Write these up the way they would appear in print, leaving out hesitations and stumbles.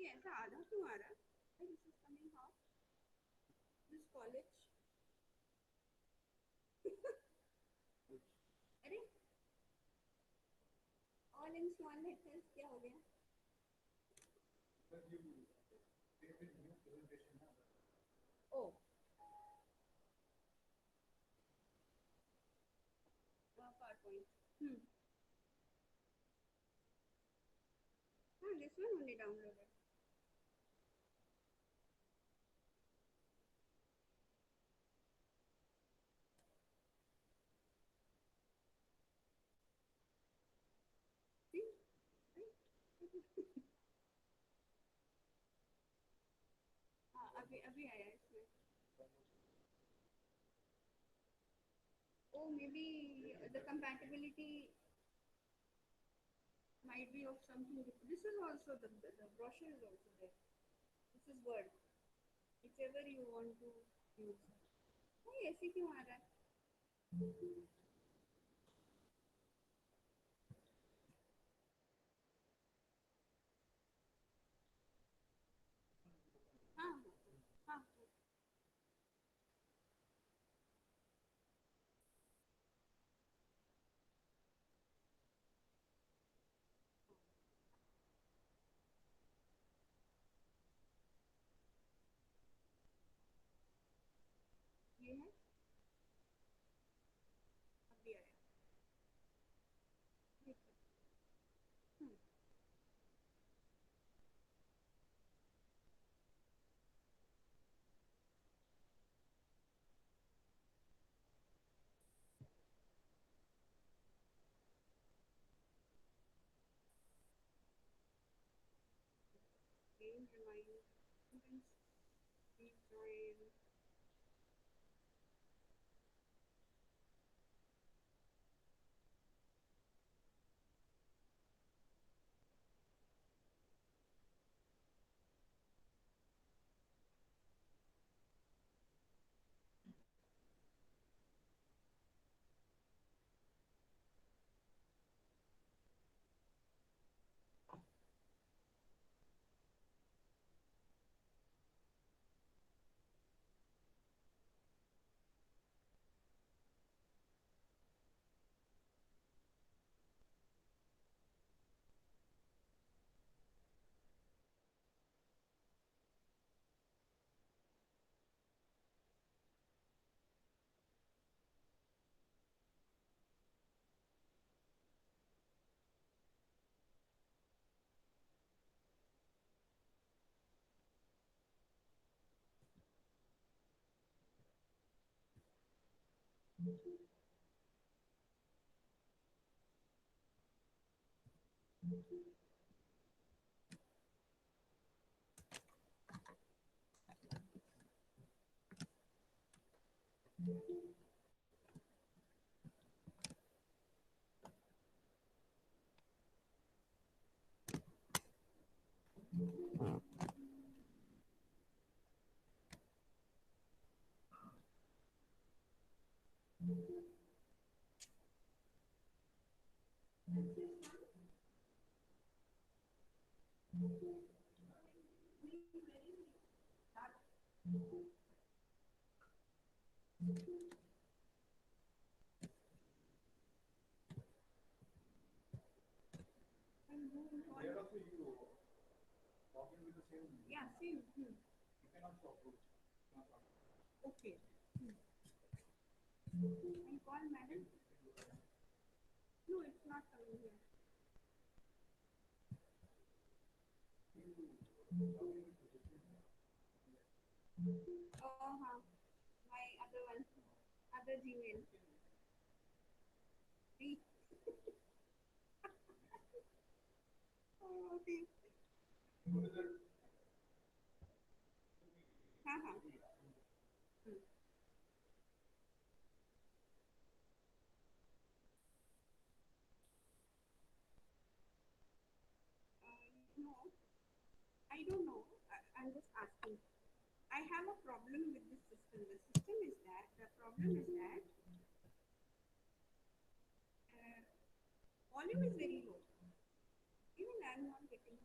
ये ऐसा आधा क्यों आ रहा है? This is coming how this college. अरे ऑल इन स्मॉल लेटर्स क्या हो गया? ओ PowerPoint. Hmm. This one only downloaded. See? Right? हाँ अभी अभी आया इसमें. Oh, maybe the compatibility might be of something. This is also the brochure is also there. This is Word. Whichever you want to use. नहीं ऐसे क्यों आ रहा है? हाँ हाँ हाँ. ये है अभी आया. ठीक है. हम्म. Game remind students free time. And who There involved? also you log in with the same Yeah, same. Hmm. you can also upload. Okay. Hmm. And call madam. No, it's not coming here. Oh, huh. My other one, other Gmail. See? Oh, okay. हाँ हाँ. Hmm. No, I don't know. I'm just asking. I have a problem with this system. The problem is that volume is very low. Even I'm not getting.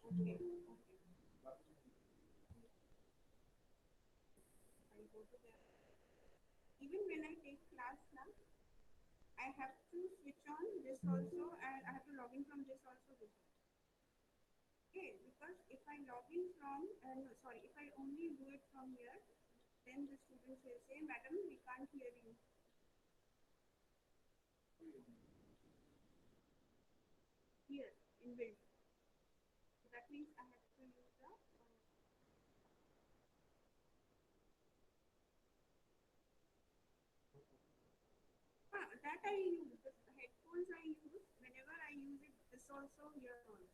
Okay. Okay. That is the I go to there. Even when I take class now, I have to switch on this also, and I have to log in from this also. This also. Okay, because if I log in from, no, sorry, if I only do it from here, then the students will say, Madam, we can't hear you here in build. So that means I have to use the, that I use, the headphones I use, whenever I use it, this also, here also.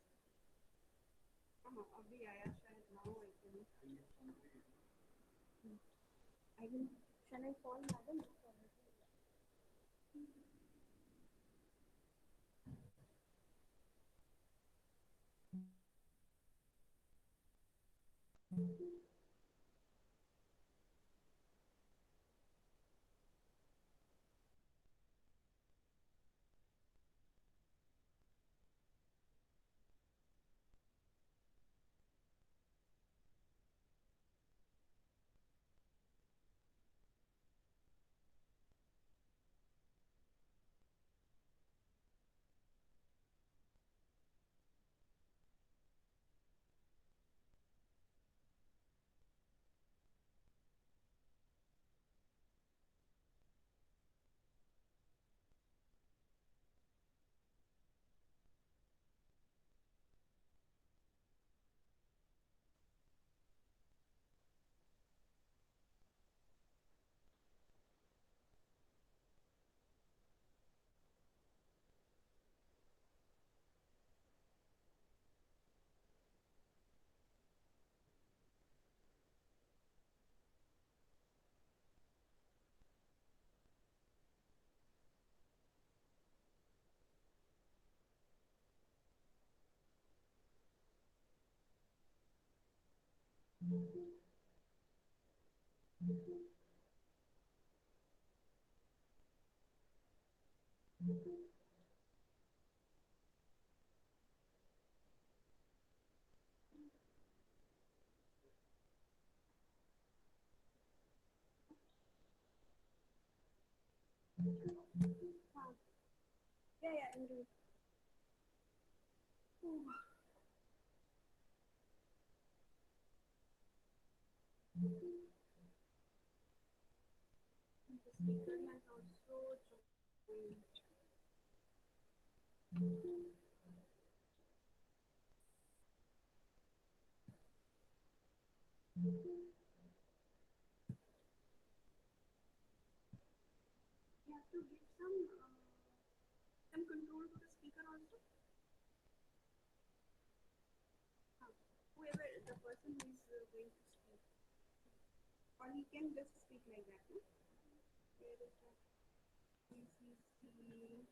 हाँ अभी आया शायद now I can I will shall I call madam हाँ yeah I'm doing oh, the speaker has also joined you have to give some control to the speaker also हाँ whoever the person who is going to speak or he can just speak like that no? Where is that CCC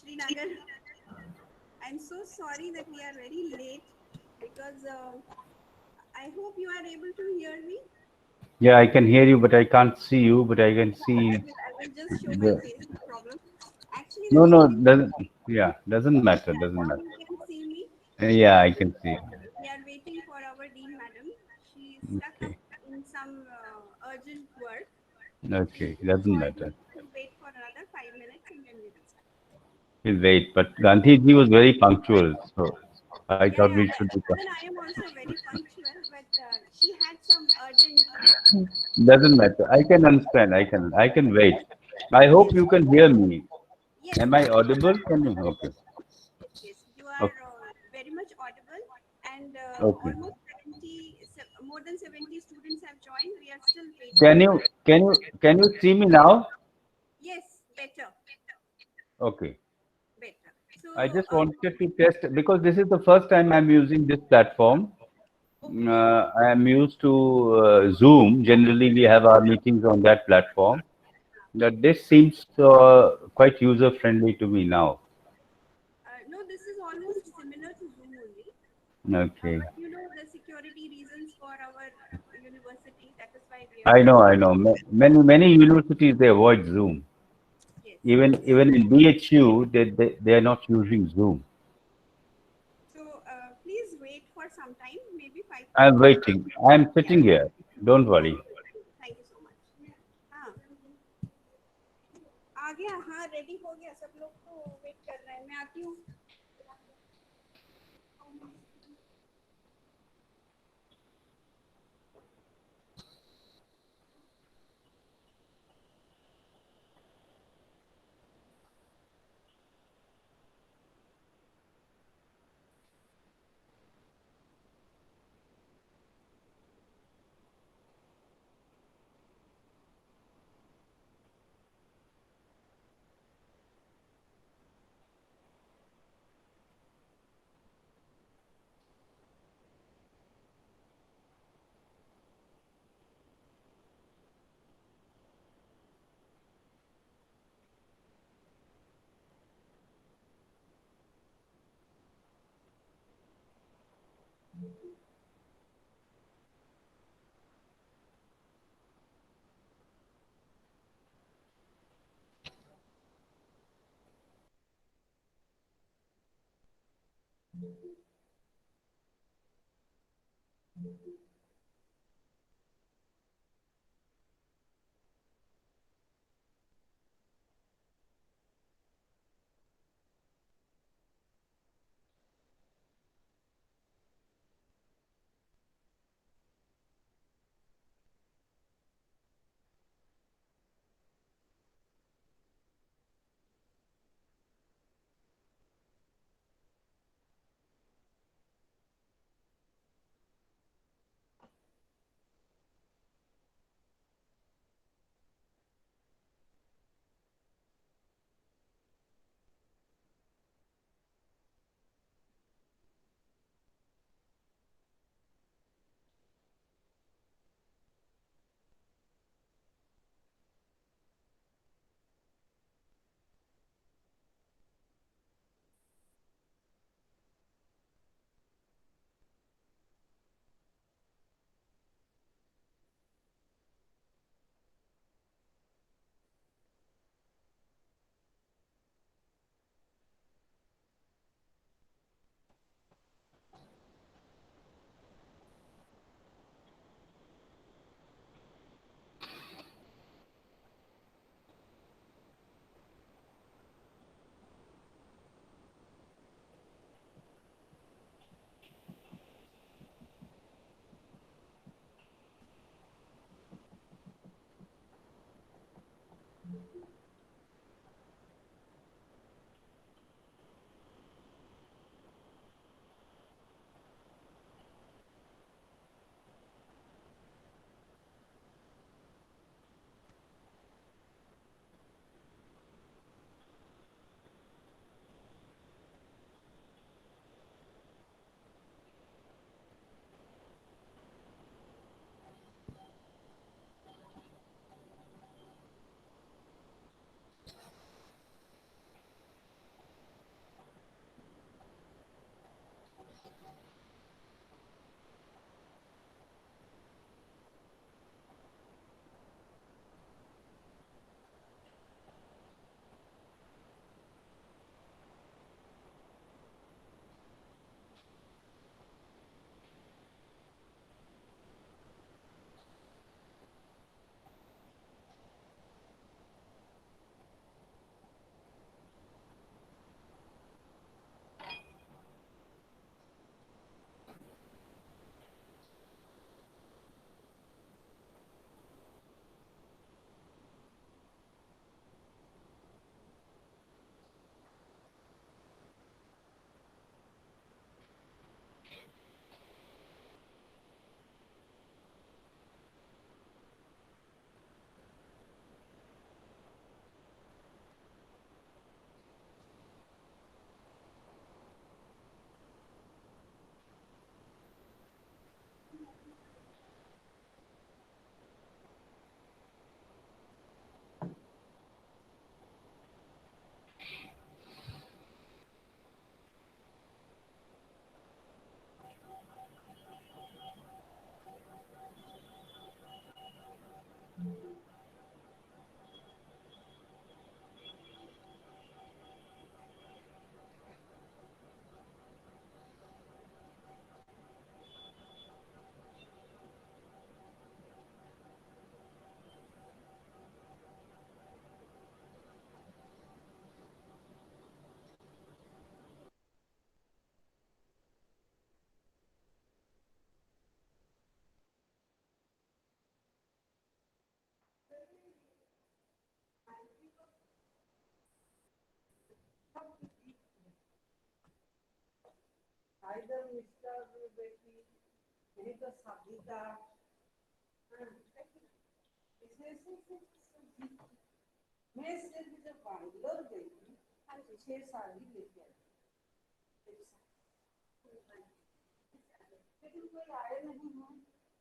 Srinagar. I'm so sorry that we are very late because I hope you are able to hear me. Yeah, I can hear you, but I can't see you. But I can Yeah, see I will just show my the. face. No problem. Actually, the No, thing no, is, doesn't. Yeah, doesn't matter. yeah, Doesn't now matter. you can see me. Yeah, I can see. We are waiting for our dean madam. She is stuck up Okay, in some urgent work. okay, So doesn't I matter. think we'll wait for another 5 minutes and then we will start. We'll wait. But Gandhiji was very punctual, so I Yeah, thought yeah. we should be. Even I am also very punctual, but she had some urgent. Doesn't matter. I can understand. I can wait. I Yes, hope you can hear me. yes, Am yes, I audible? Can you? Okay. yes, yes. You are Okay. very much audible, and Okay. almost 70, more than 70 students have joined. We are still waiting Can for. you can you see me now? Yes, better, Okay. better. So, I just wanted to test because this is the first time I'm using this platform. okay. I am used to Zoom. Generally, we have our meetings on that platform. That this seems quite user friendly to me now. No, this is almost similar to Zoom only. Okay. But you know the security reasons for our university. That is why we are I know, using. I know. Many universities they avoid Zoom. Yes, yes. Even in BHU, they are not using Zoom. So please wait for some time, maybe 5 to 10 I'm minutes. waiting. I'm Yeah. sitting here. Don't worry. Thank you so much हाँ आ गया हाँ ready हो गया सब लोग तो wait कर रहे हैं मैं आती हूँ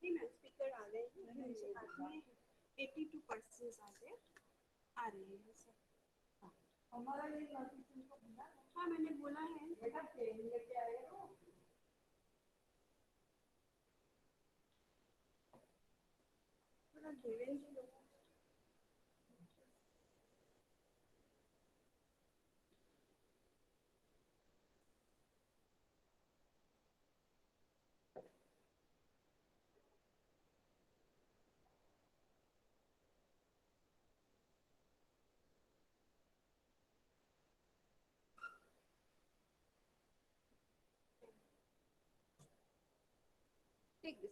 नहीं मैम स्पीकर आ रहे हैं 82% आ रहे हैं सर हाँ मैंने बोला है थोड़ा देवेंद्र लोग take this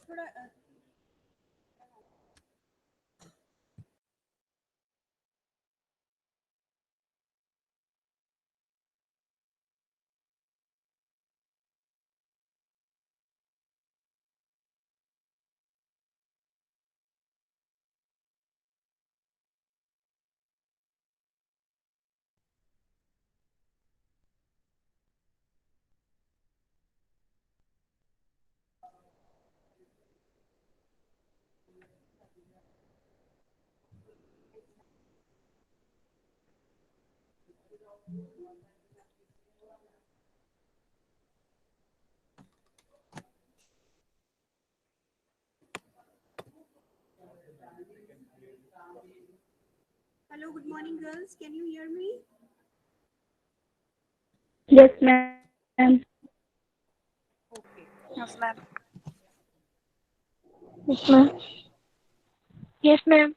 थोड़ा Hello, good morning, girls. Can you hear me? Yes, ma'am. Okay. Yes, ma'am. Yes, ma'am. Yes, ma'am.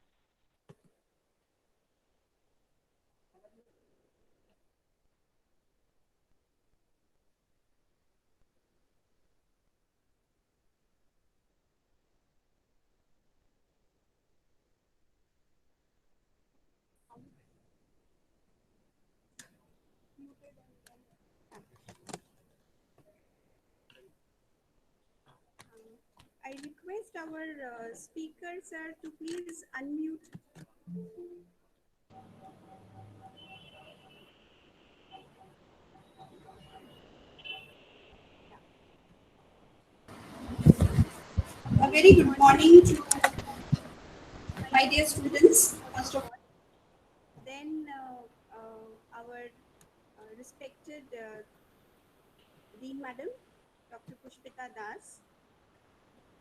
I request our speaker, sir, to please unmute. A very good morning to my dear students, first of all. Then our respected Dean Madam, Dr. Pushpita Das,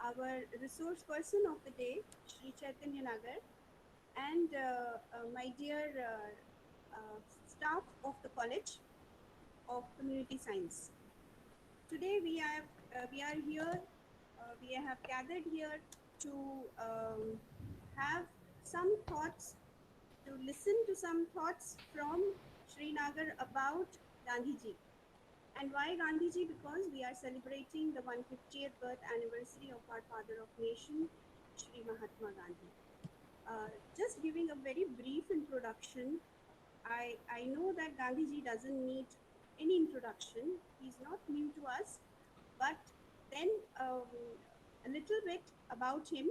our resource person of the day, Sri Chaitanya Nagar, and my dear staff of the College of Community Science. Today we are here. We have gathered here to have some thoughts, to listen to some thoughts from Srinagar about Gandhiji. And why Gandhiji? Because we are celebrating the 150th birth anniversary of our father of nation, Sri Mahatma Gandhi. Just giving a very brief introduction, I know that Gandhiji doesn't need any introduction. He's not new to us, but then a little bit about him.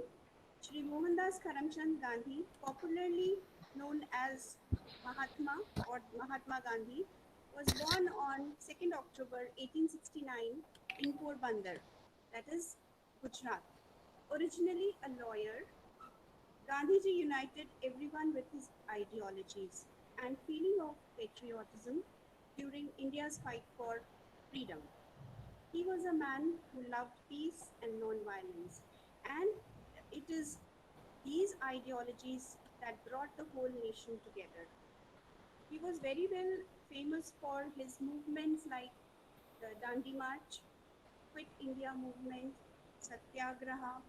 Shri Mohandas Karamchand Gandhi, popularly known as Mahatma or Mahatma Gandhi, was born on 2nd October 1869 in Porbandar, that is Gujarat. Originally a lawyer, Gandhiji united everyone with his ideologies and feeling of patriotism during India's fight for freedom. He was a man who loved peace and non-violence, and it is these ideologies that brought the whole nation together. He was very well famous for his movements like the Dandi March, Quit India movement, Satyagraha,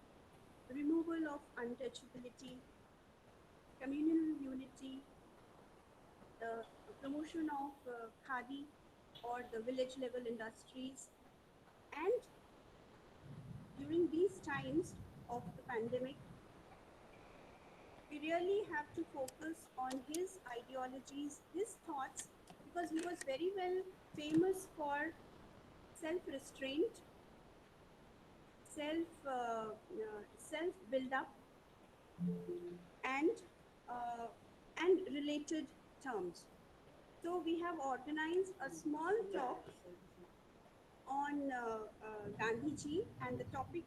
removal of untouchability, communal unity, the promotion of khadi or the village level industries. And during these times of the pandemic, we really have to focus on his ideologies, his thoughts, because he was very well famous for self restraint, self build up, and uh, and related terms. So we have organized a small talk on Gandhiji, and the topic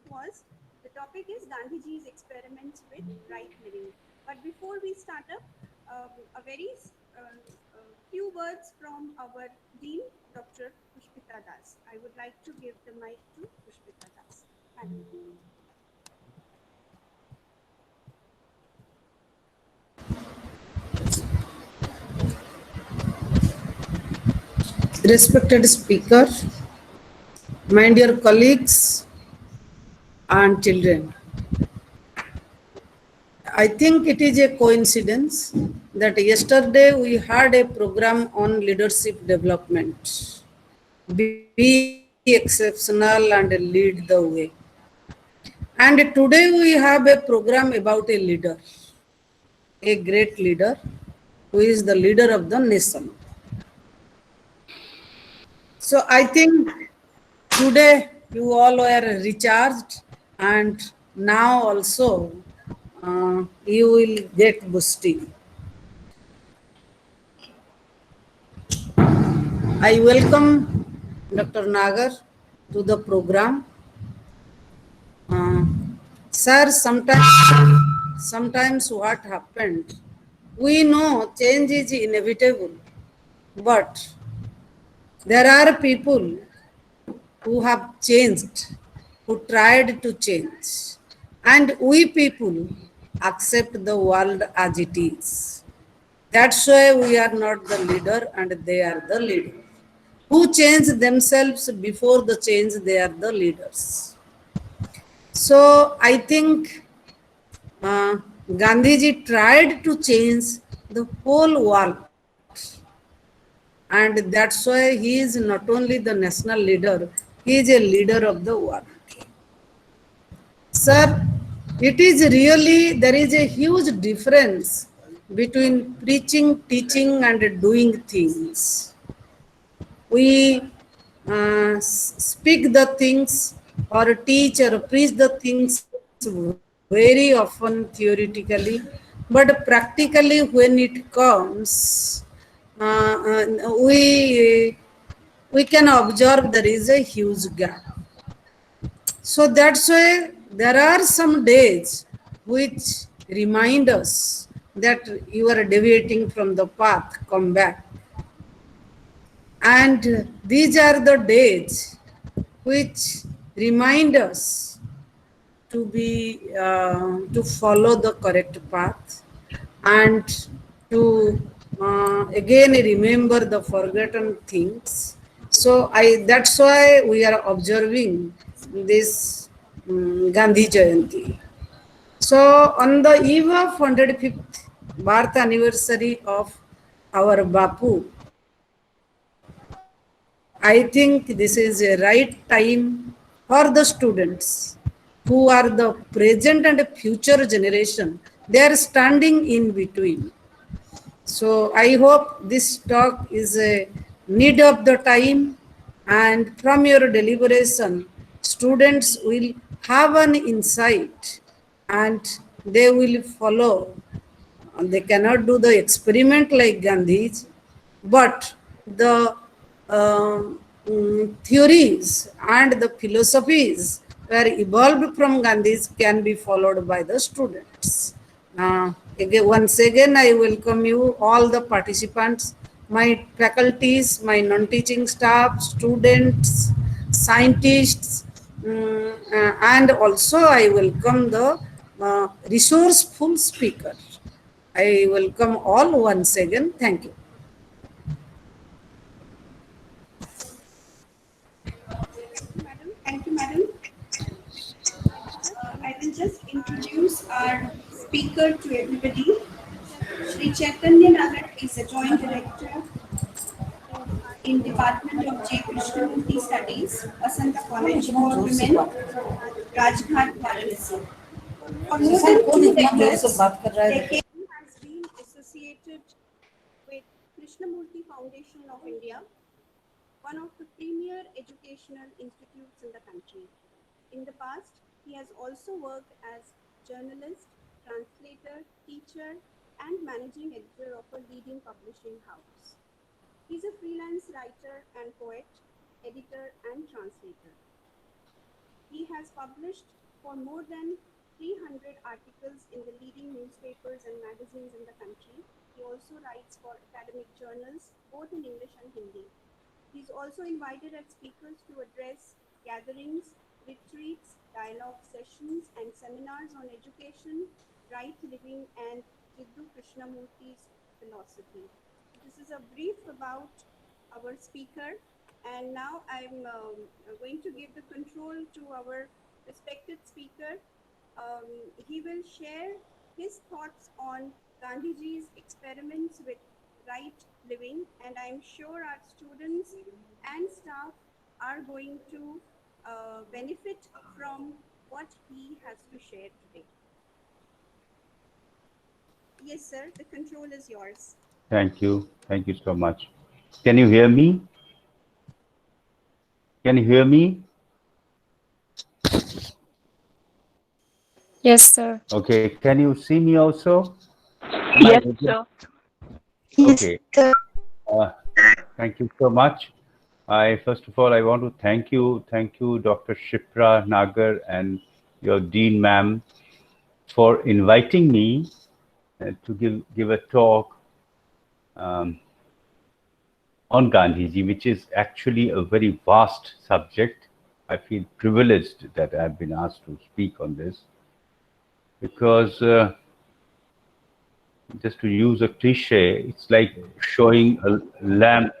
is Gandhiji's experiments with right living. But before we start up, a very few words from our Dean, Dr. Pushpita Das. I would like to give the mic to Pushpita Das. Madam. Respected speaker, my dear colleagues and children, I think it is a coincidence that yesterday we had a program on leadership development. Be exceptional and lead the way. And today we have a program about a leader, a great leader who is the leader of the nation. So I think today you all were recharged and now also you will get boosting. I welcome Dr. Nagar to the program. Uh, Sir, sometimes what happened We know change is inevitable, but there are people who have changed, who tried to change. And we people accept the world as it is. That's why we are not the leader and they are the leader. Who change themselves before the change, they are the leaders. So I think uh, Gandhiji tried to change the whole world, and that's why he is not only the national leader, he is a leader of the world. Sir, it is really, there is a huge difference between preaching, teaching, and doing things. We speak the things or teach or preach the things very often theoretically, but practically when it comes, we can observe there is a huge gap. So that's why there are some days which remind us that you are deviating from the path, come back. And these are the days which remind us to be to follow the correct path and to again remember the forgotten things. So I that's why we are observing this Gandhi Jayanti. So on the eve of 105th birth anniversary of our Bapu, I think this is a right time for the students who are the present and future generation. They are standing in between. So I hope this talk is a need of the time, and from your deliberation, students will have an insight and they will follow. They cannot do the experiment like Gandhi's, but the theories and the philosophies were evolved from Gandhi's can be followed by the students. Once again, I welcome you, all the participants, my faculties, my non-teaching staff, students, scientists, and also I welcome the resourceful speaker. I welcome all once again. Thank you. Thank you, madam. I will just introduce our speaker to everybody. Shri Chaitanya Nagar is a joint director in Department of J. Krishnamurti Studies, Asanta College for Women, Rajghat, Varanasi. For more than 2 decades, he has been associated with Krishnamurti Foundation of India, one of the premier educational institutes in the country. In the past, he has also worked as journalist, translator, teacher, and managing editor of a leading publishing house. He's a freelance writer and poet, editor, and translator. He has published for more than 300 articles in the leading newspapers and magazines in the country. He also writes for academic journals, both in English and Hindi. He is also invited as speakers to address gatherings, retreats, dialogue sessions, and seminars on education, right living, and Jiddu Krishnamurti's philosophy. This is a brief about our speaker, and now I'm going to give the control to our respected speaker. He will share his thoughts on Gandhiji's experiments with right living, and I'm sure our students and staff are going to benefit from what he has to share today. Yes, sir, the control is yours. Thank you. Thank you so much. Can you hear me? Can you hear me? Yes, sir. Okay. Can you see me also? Am I Yes, visible? sir. Okay. Uh, Thank you so much. First of all, I want to thank you, Dr. Shipra Nagar and your Dean ma'am for inviting me to give a talk um, on Gandhiji, which is actually a very vast subject. I feel privileged that I've been asked to speak on this because, just to use a cliche, it's like showing a lamp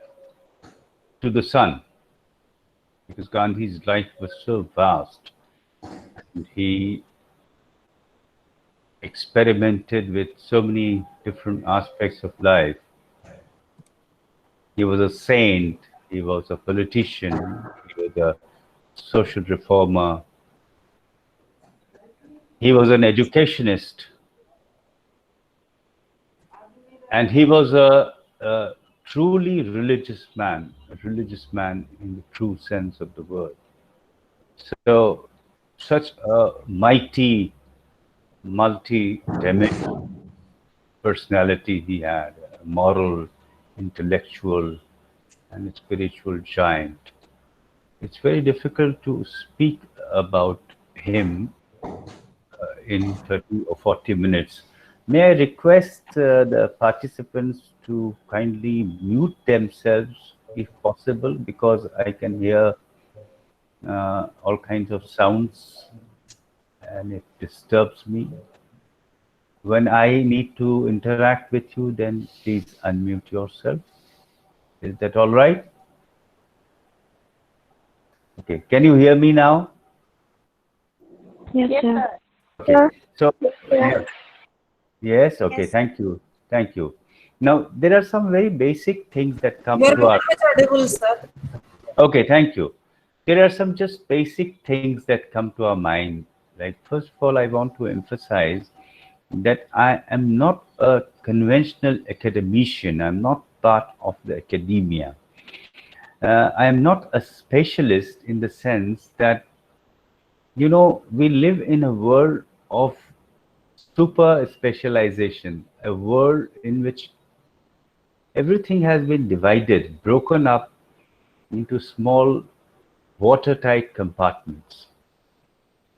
to the sun because Gandhi's life was so vast. And he experimented with so many different aspects of life. He was a saint, he was a politician, he was a social reformer, he was an educationist, and he was a truly religious man in the true sense of the word. So, such a mighty, multi-dimensional personality he had, a moral, intellectual, and a spiritual giant. It's very difficult to speak about him in 30 or 40 minutes. May I request the participants to kindly mute themselves if possible because I can hear all kinds of sounds and it disturbs me. When I need to interact with you, then please unmute yourself. Is that all right? Okay. Can you hear me now? Yes, sir. Okay. Sir. So, Yeah. yes. Yes. Okay. Yes. Thank you. Thank you. Now, there are some very basic things that come You are to our. very much audible, sir. Okay. Thank you. There are some just basic things that come to our mind. Like, first of all, I want to emphasize that I am not a conventional academician. I'm not part of the academia. I am not a specialist in the sense that, we live in a world of super specialization, a world in which everything has been divided, broken up into small watertight compartments.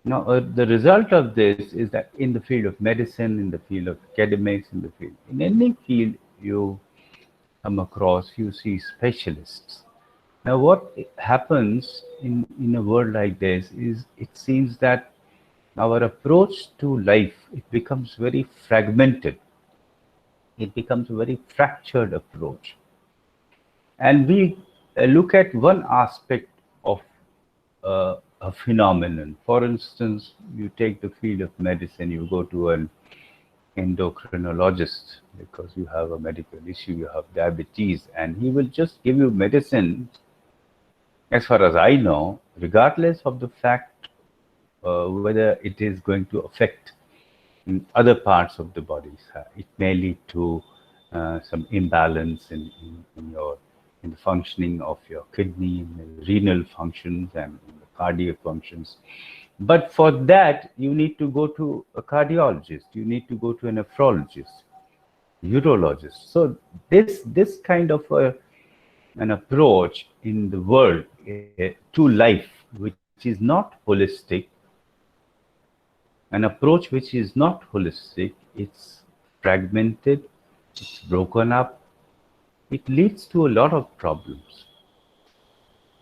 Now, the result of this is that in the field of medicine, in the field of academics, in any field you come across, you see specialists. Now, what happens in a world like this is it seems that our approach to life it becomes very fragmented. It becomes a very fractured approach, and we look at one aspect of a phenomenon. For instance, you take the field of medicine, you go to an endocrinologist because you have a medical issue, you have diabetes, and he will just give you medicine, as far as I know, regardless of the fact whether it is going to affect other parts of the body. It may lead to some imbalance in the functioning of your kidney, in the renal functions, and in the cardiac functions. But for that, you need to go to a cardiologist. You need to go to a nephrologist, urologist. So this kind of an approach in the world to life, which is not holistic, an approach which is not holistic, it's fragmented, it's broken up, it leads to a lot of problems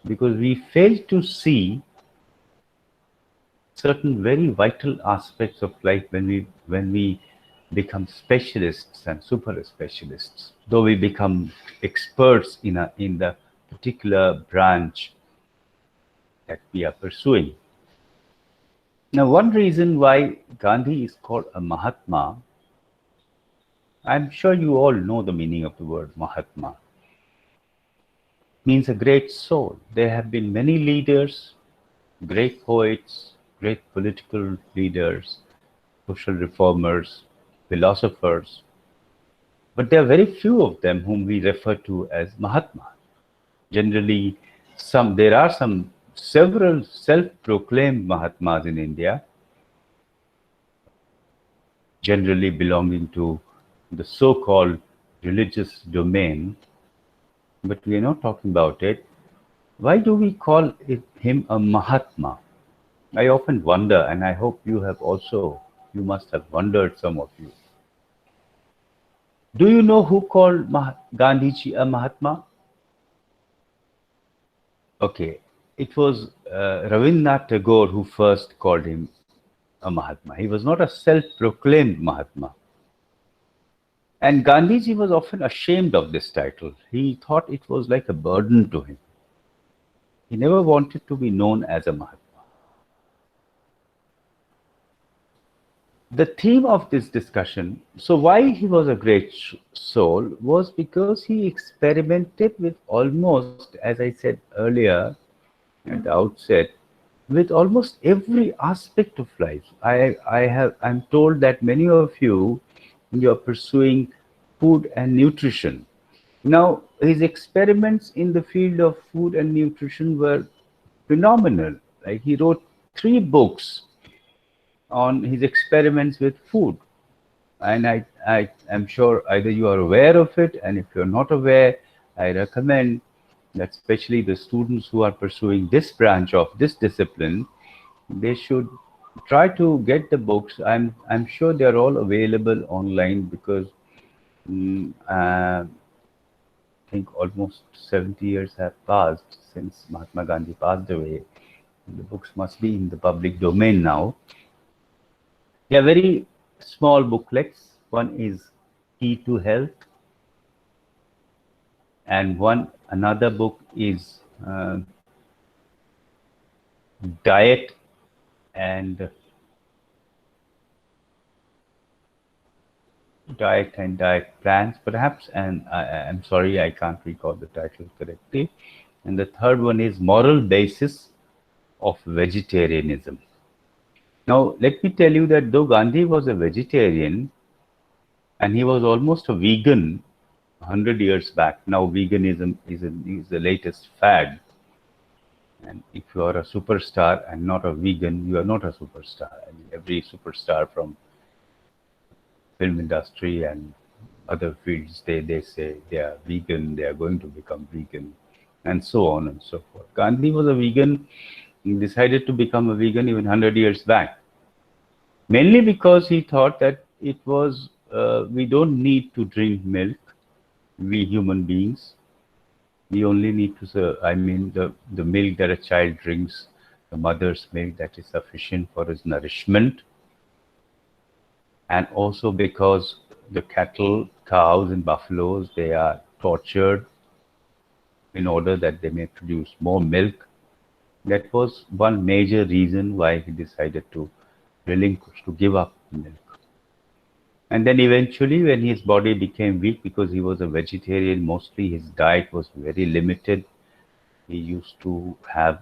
because we fail to see certain very vital aspects of life when we become specialists and super specialists. Though we become experts in the particular branch that we are pursuing. Now, one reason why Gandhi is called a Mahatma, I'm sure you all know the meaning of the word Mahatma. Means a great soul. There have been many leaders, great poets, great political leaders, social reformers, philosophers, but there are very few of them whom we refer to as Mahatma. Generally, there are several self-proclaimed Mahatmas in India, generally belonging to the so-called religious domain, but we are not talking about it. Why do we call him a Mahatma? I often wonder, and I hope you must have wondered, some of you. Do you know who called Gandhiji a Mahatma? Okay, it was Rabindranath Tagore who first called him a Mahatma. He was not a self-proclaimed Mahatma. And Gandhiji was often ashamed of this title. He thought it was like a burden to him. He never wanted to be known as a Mahatma. The theme of this discussion, so why he was a great soul, was because he experimented with almost, as I said earlier at the outset, with almost every aspect of life. I'm told that many of you, you're pursuing food and nutrition. Now, his experiments in the field of food and nutrition were phenomenal. Like he wrote 3 books on his experiments with food. And I am sure either you are aware of it, and if you're not aware, I recommend that especially the students who are pursuing this branch of this discipline, they should try to get the books. I'm sure they're all available online because I think almost 70 years have passed since Mahatma Gandhi passed away. The books must be in the public domain now. They are very small booklets. One is Key to Health, and another book is Diet and Diet Plans, perhaps. And I'm sorry, I can't recall the title correctly. And the third one is Moral Basis of Vegetarianism. Now, let me tell you that though Gandhi was a vegetarian and he was almost a vegan 100 years back, now veganism is the latest fad. And if you are a superstar and not a vegan, you are not a superstar. I mean, every superstar from film industry and other fields, they say they are vegan, they are going to become vegan, and so on and so forth. Gandhi was a vegan, he decided to become a vegan even 100 years back, mainly because he thought that we don't need to drink milk, we human beings. We only need to, I mean, the milk that a child drinks, the mother's milk, that is sufficient for his nourishment. And also because the cattle, cows, and buffaloes, they are tortured in order that they may produce more milk. That was one major reason why he decided to relinquish, to give up milk. And then eventually, when his body became weak because he was a vegetarian, mostly his diet was very limited. He used to have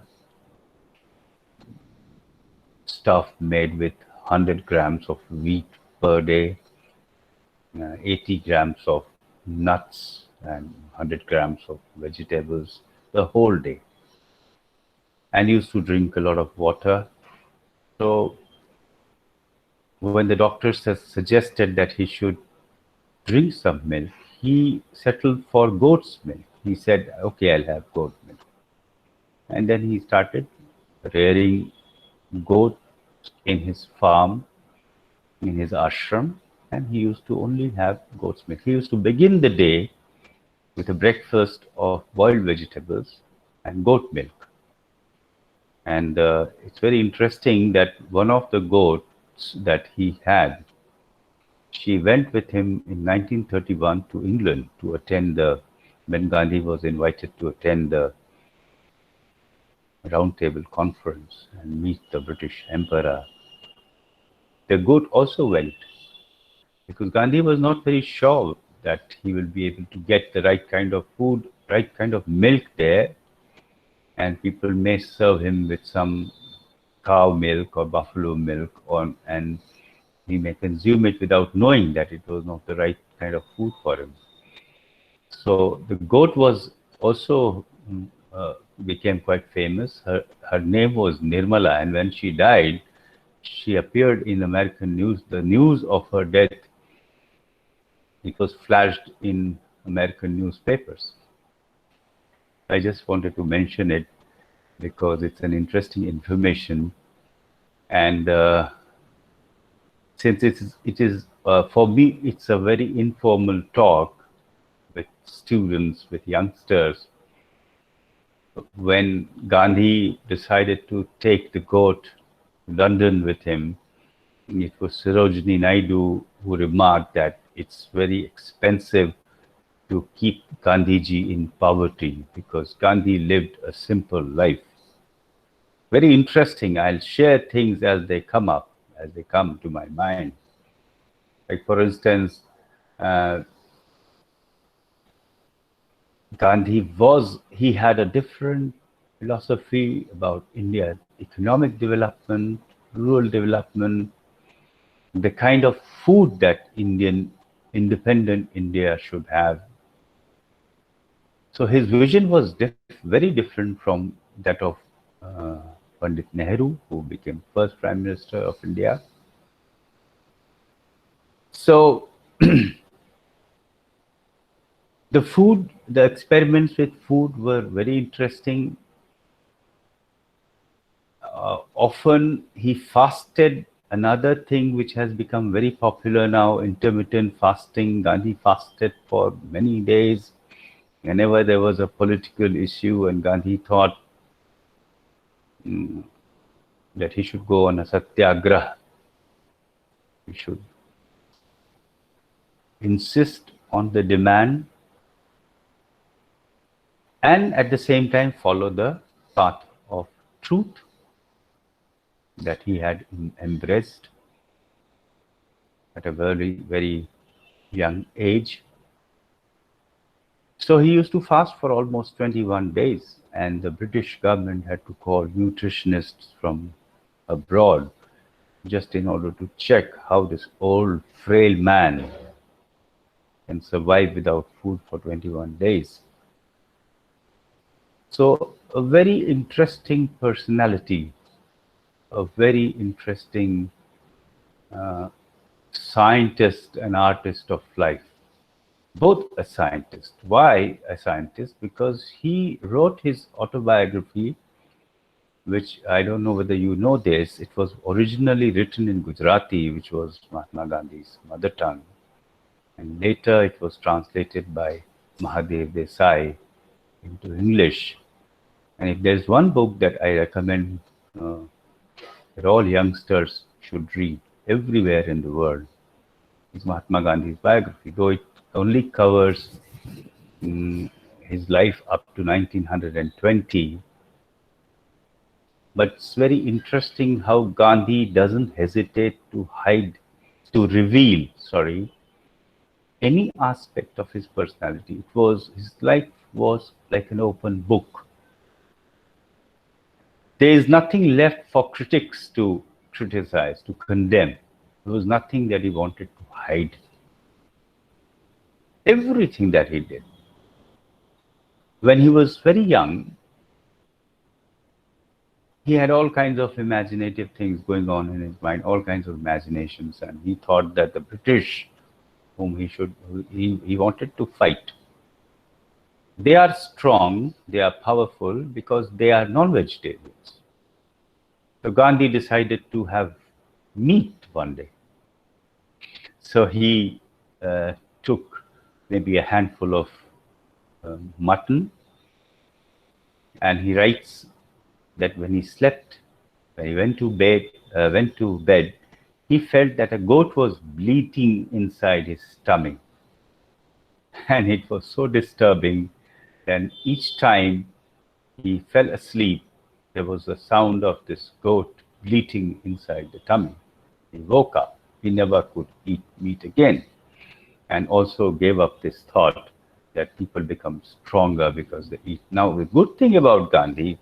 stuff made with 100 grams of wheat per day, 80 grams of nuts, and 100 grams of vegetables the whole day. And he used to drink a lot of water. So when the doctors suggested that he should drink some milk, he settled for goat's milk. He said, okay, I'll have goat milk. And then he started rearing goats in his farm, in his ashram, and he used to only have goat's milk. He used to begin the day with a breakfast of boiled vegetables and goat milk. And it's very interesting that one of the goats that he had, she went with him in 1931 to England to attend when Gandhi was invited to attend the Round Table Conference and meet the British Emperor. The goat also went because Gandhi was not very sure that he will be able to get the right kind of food, right kind of milk there, and people may serve him with some cow milk or buffalo milk, and he may consume it without knowing that it was not the right kind of food for him. So the goat was also became quite famous. Her name was Nirmala, and when she died, she appeared in American news. The news of her death, it was flashed in American newspapers. I just wanted to mention it because it's an interesting information. And since it is for me, it's a very informal talk with students, with youngsters. When Gandhi decided to take the goat to London with him, it was Sarojini Naidu who remarked that it's very expensive to keep Gandhiji in poverty because Gandhi lived a simple life. Very interesting. I'll share things as they come up, as they come to my mind. Like, for instance, uh, he had a different philosophy about India, economic development, rural development, the kind of food that independent India should have. So his vision was very different from that of uh, Pandit Nehru, who became first Prime Minister of India. So the experiments with food were very interesting. Often he fasted. Another thing which has become very popular now, intermittent fasting. Gandhi fasted for many days whenever there was a political issue, and Gandhi thought that he should go on a satyagraha. He should insist on the demand and at the same time follow the path of truth that he had embraced at a very young age. So he used to fast for almost 21 days, and the British government had to call nutritionists from abroad just in order to check how this old, frail man can survive without food for 21 days. So, a very interesting personality, a very interesting scientist and artist of life. Both a scientist. Why a scientist? Because he wrote his autobiography, which I don't know whether you know this. It was originally written in Gujarati, which was Mahatma Gandhi's mother tongue. And later it was translated by Mahadev Desai into English. And if there's one book that I recommend uh, that all youngsters should read everywhere in the world, is Mahatma Gandhi's biography, though it only covers his life up to 1920. But it's very interesting how Gandhi doesn't hesitate to reveal, any aspect of his personality. His life was like an open book. There is nothing left for critics to criticize, to condemn. There was nothing that he wanted to hide. Everything that he did. When he was very young, he had all kinds of imaginative things going on in his mind, all kinds of imaginations, and he thought that the British, whom he wanted to fight, they are strong, they are powerful because they are non-vegetarians. So Gandhi decided to have meat one day. So he uh, took maybe a handful of mutton, and he writes that when he slept, when he went to bed, he felt that a goat was bleating inside his stomach, and it was so disturbing. And each time he fell asleep, there was the sound of this goat bleating inside the tummy. He woke up. He never could eat meat again, and also gave up this thought that people become stronger because they eat. Now, the good thing about Gandhi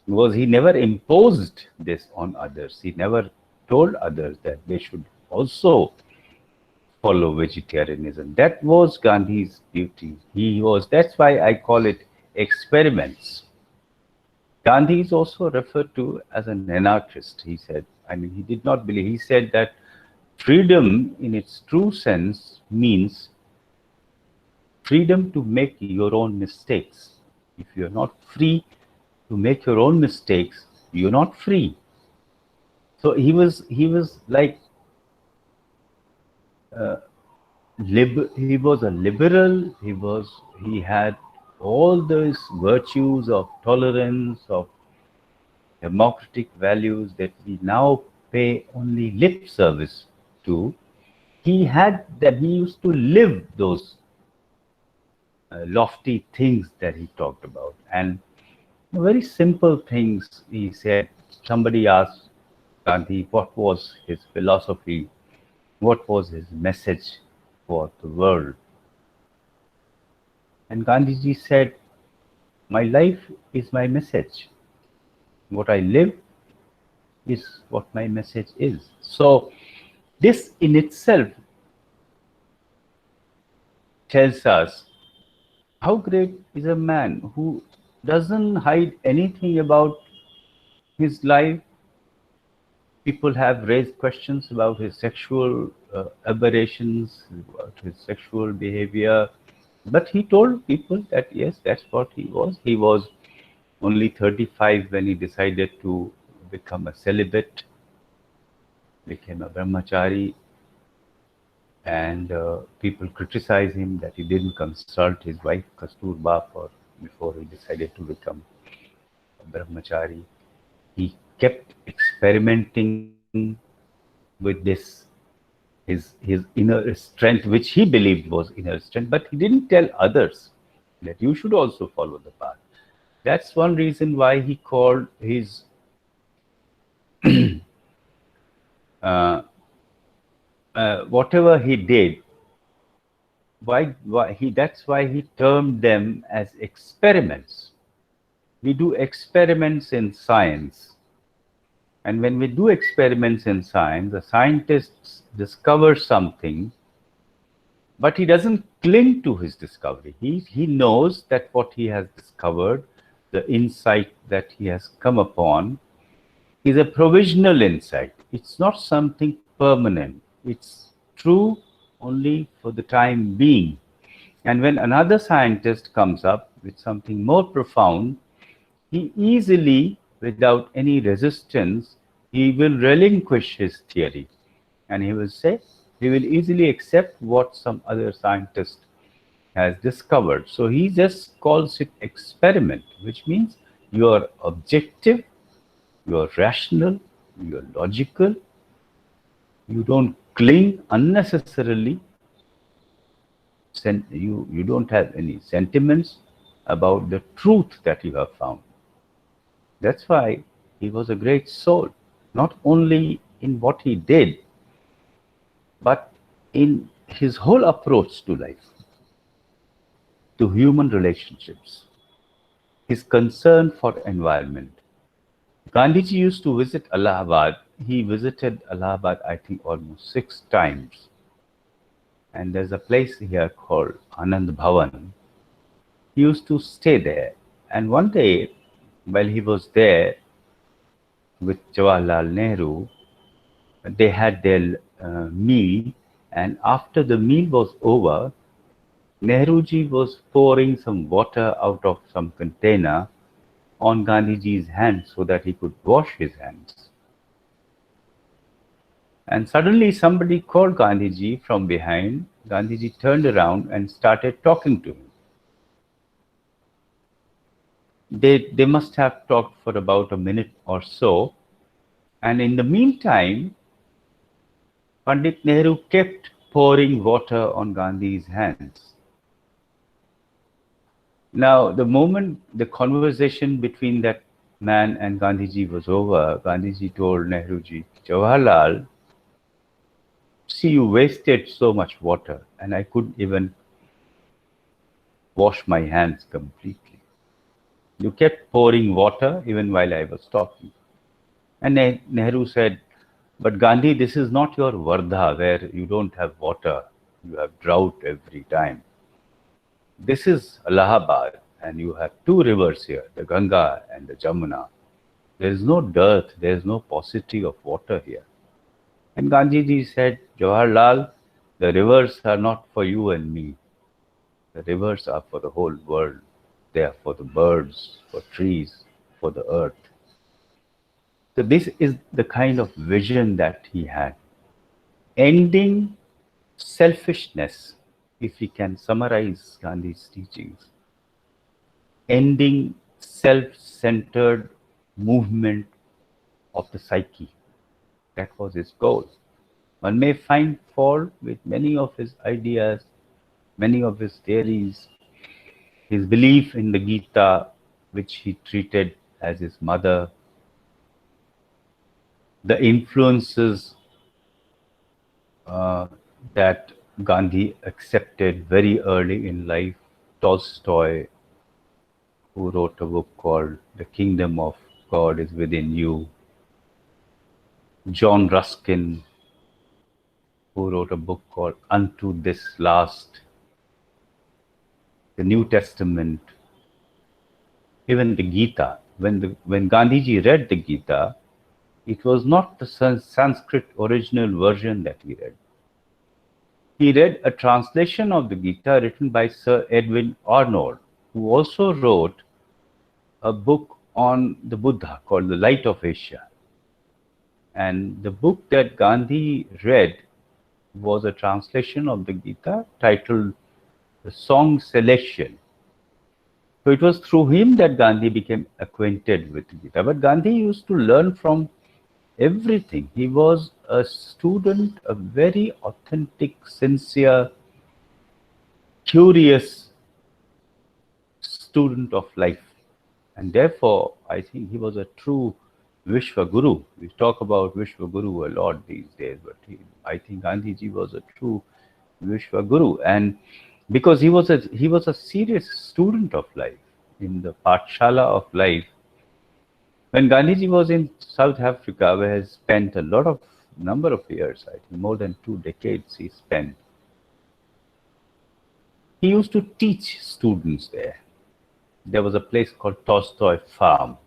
was he never imposed this on others. He never told others that they should also follow vegetarianism. That was Gandhi's beauty. That's why I call it experiments. Gandhi is also referred to as an anarchist, he said. I mean, he did not believe, he said that freedom in its true sense means freedom to make your own mistakes. If you're not free to make your own mistakes, you're not free. So he was like he was a liberal. He had all those virtues of tolerance, of democratic values that we now pay only lip service to. He had that. He used to live those lofty things that he talked about, and very simple things. He said. Somebody asked Gandhi what was his philosophy, what was his message for the world, and Gandhiji said, "My life is my message. What I live is what my message is." So, this in itself tells us how great is a man who doesn't hide anything about his life. People have raised questions about his sexual aberrations, about his sexual behavior, but he told people that yes, that's what he was. He was only 35 when he decided to become a celibate, became a brahmachari, and people criticize him that he didn't consult his wife Kasturba before he decided to become a brahmachari. He kept experimenting with this, his inner strength, which he believed was inner strength, but he didn't tell others that you should also follow the path. That's one reason why he called his uh, whatever he did, why he that's why he termed them as experiments. We do experiments in science, and when we do experiments in science, the scientists discover something, but he doesn't cling to his discovery. He knows that what he has discovered, the insight that he has come upon, is a provisional insight. It's not something permanent. It's true only for the time being. And when another scientist comes up with something more profound, he easily, without any resistance, he will relinquish his theory, and he will say, he will easily accept what some other scientist has discovered. So he just calls it experiment, which means you are objective, you are rational, you are logical, you don't cling unnecessarily, you don't have any sentiments about the truth that you have found. That's why he was a great soul, not only in what he did, but in his whole approach to life, to human relationships, his concern for environment. Gandhiji used to visit Allahabad. He visited Allahabad, I think, almost 6 times. And there's a place here called Anand Bhavan. He used to stay there. And one day, while he was there with Jawaharlal Nehru, they had their meal. And after the meal was over, Nehruji was pouring some water out of some container on Gandhiji's hands so that he could wash his hands. And suddenly somebody called Gandhiji from behind. Gandhiji turned around and started talking to him. They must have talked for about a minute or so. And in the meantime, Pandit Nehru kept pouring water on Gandhi's hands. Now, the moment the conversation between that man and Gandhiji was over, Gandhiji told Nehruji, Jawaharlal, see, you wasted so much water, and I couldn't even wash my hands completely. You kept pouring water even while I was talking. And Nehru said, but Gandhi, this is not your Vardha where you don't have water, you have drought every time. This is Allahabad, and you have 2 rivers here, the Ganga and the Jamuna. There is no dearth, there is no paucity of water here. And Gandhiji said, Jawaharlal, the rivers are not for you and me. The rivers are for the whole world. They are for the birds, for trees, for the earth. So this is the kind of vision that he had. Ending selfishness, if we can summarize Gandhi's teachings, ending self-centered movement of the psyche. That was his goal. One may find fault with many of his ideas, many of his theories, his belief in the Gita, which he treated as his mother, the influences uh, that Gandhi accepted very early in life. Tolstoy, who wrote a book called The Kingdom of God is Within You. John Ruskin, who wrote a book called Unto This Last. The New Testament, even the Gita. When Gandhiji read the Gita, it was not the Sanskrit original version that he read. He read a translation of the Gita written by Sir Edwin Arnold, who also wrote a book on the Buddha called The Light of Asia. And the book that Gandhi read was a translation of the Gita titled The Song Selection. So it was through him that Gandhi became acquainted with Gita. But Gandhi used to learn from everything. He was a student, a very authentic, sincere, curious student of life. And therefore, I think he was a true Vishwa Guru. We talk about Vishwa Guru a lot these days, but I think Gandhiji was a true Vishwa Guru. And because he was a serious student of life in the Pathshala of life. When Gandhiji was in South Africa, where he spent a lot of number of years, I think more than 2 decades he spent, he used to teach students there. There was a place called Tolstoy Farm.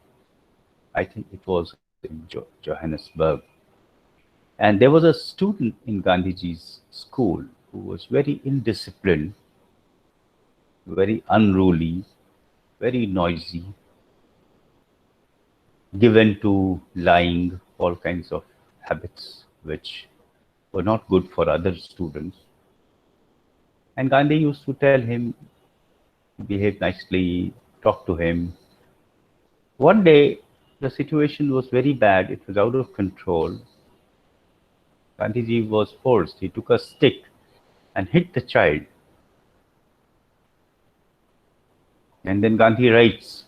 I think it was in Johannesburg. And there was a student in Gandhiji's school who was very indisciplined, very unruly, very noisy, given to lying, all kinds of habits which were not good for other students. And Gandhi used to tell him, behave nicely, talk to him. One day, the situation was very bad, it was out of control. Gandhiji was forced, he took a stick and hit the child. And then Gandhi writes,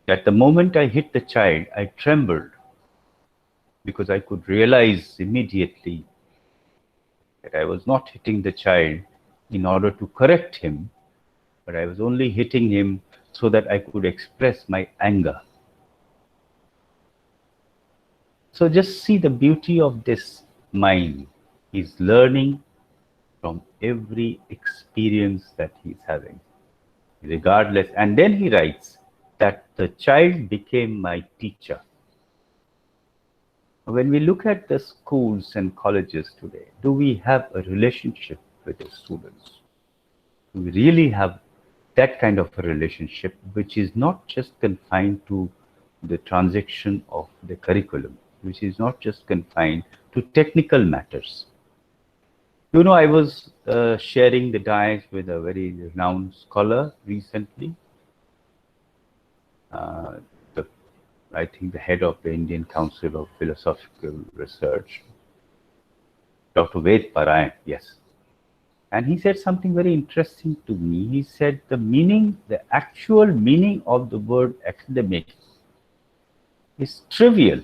at the moment I hit the child, I trembled because I could realize immediately that I was not hitting the child in order to correct him, but I was only hitting him so that I could express my anger. So just see the beauty of this mind. He's learning from every experience that he's having, regardless. And then he writes that the child became my teacher. When we look at the schools and colleges today, do we have a relationship with the students? Do we really have that kind of a relationship, which is not just confined to the transaction of the curriculum, which is not just confined to technical matters? You know, I was sharing the dais with a very renowned scholar recently, the, I think the head of the Indian Council of Philosophical Research, Dr. Ved Parayan, yes. And he said something very interesting to me. He said the actual meaning of the word academic is trivial.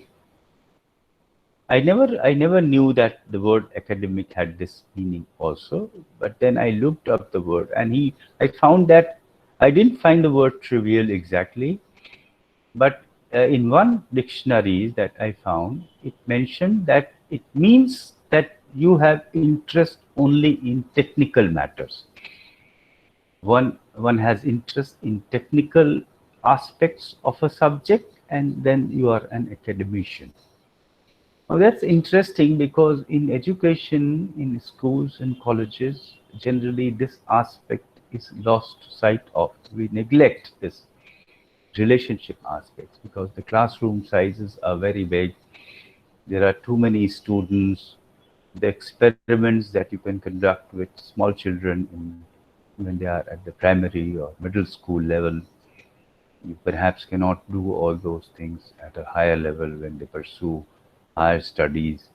I never knew that the word academic had this meaning also. But then I looked up the word, and I found that I didn't find the word trivial exactly, but in one dictionary that I found, it mentioned that it means that you have interest only in technical matters. One has interest in technical aspects of a subject, and then you are an academician. Now that's interesting because in education, in schools and colleges, generally this aspect is lost sight of. We neglect this relationship aspects because the classroom sizes are very big. There are too many students. the experiments that you can conduct with small children when they are at the primary or middle school level. You perhaps cannot do all those things at a higher level when they pursue higher studies.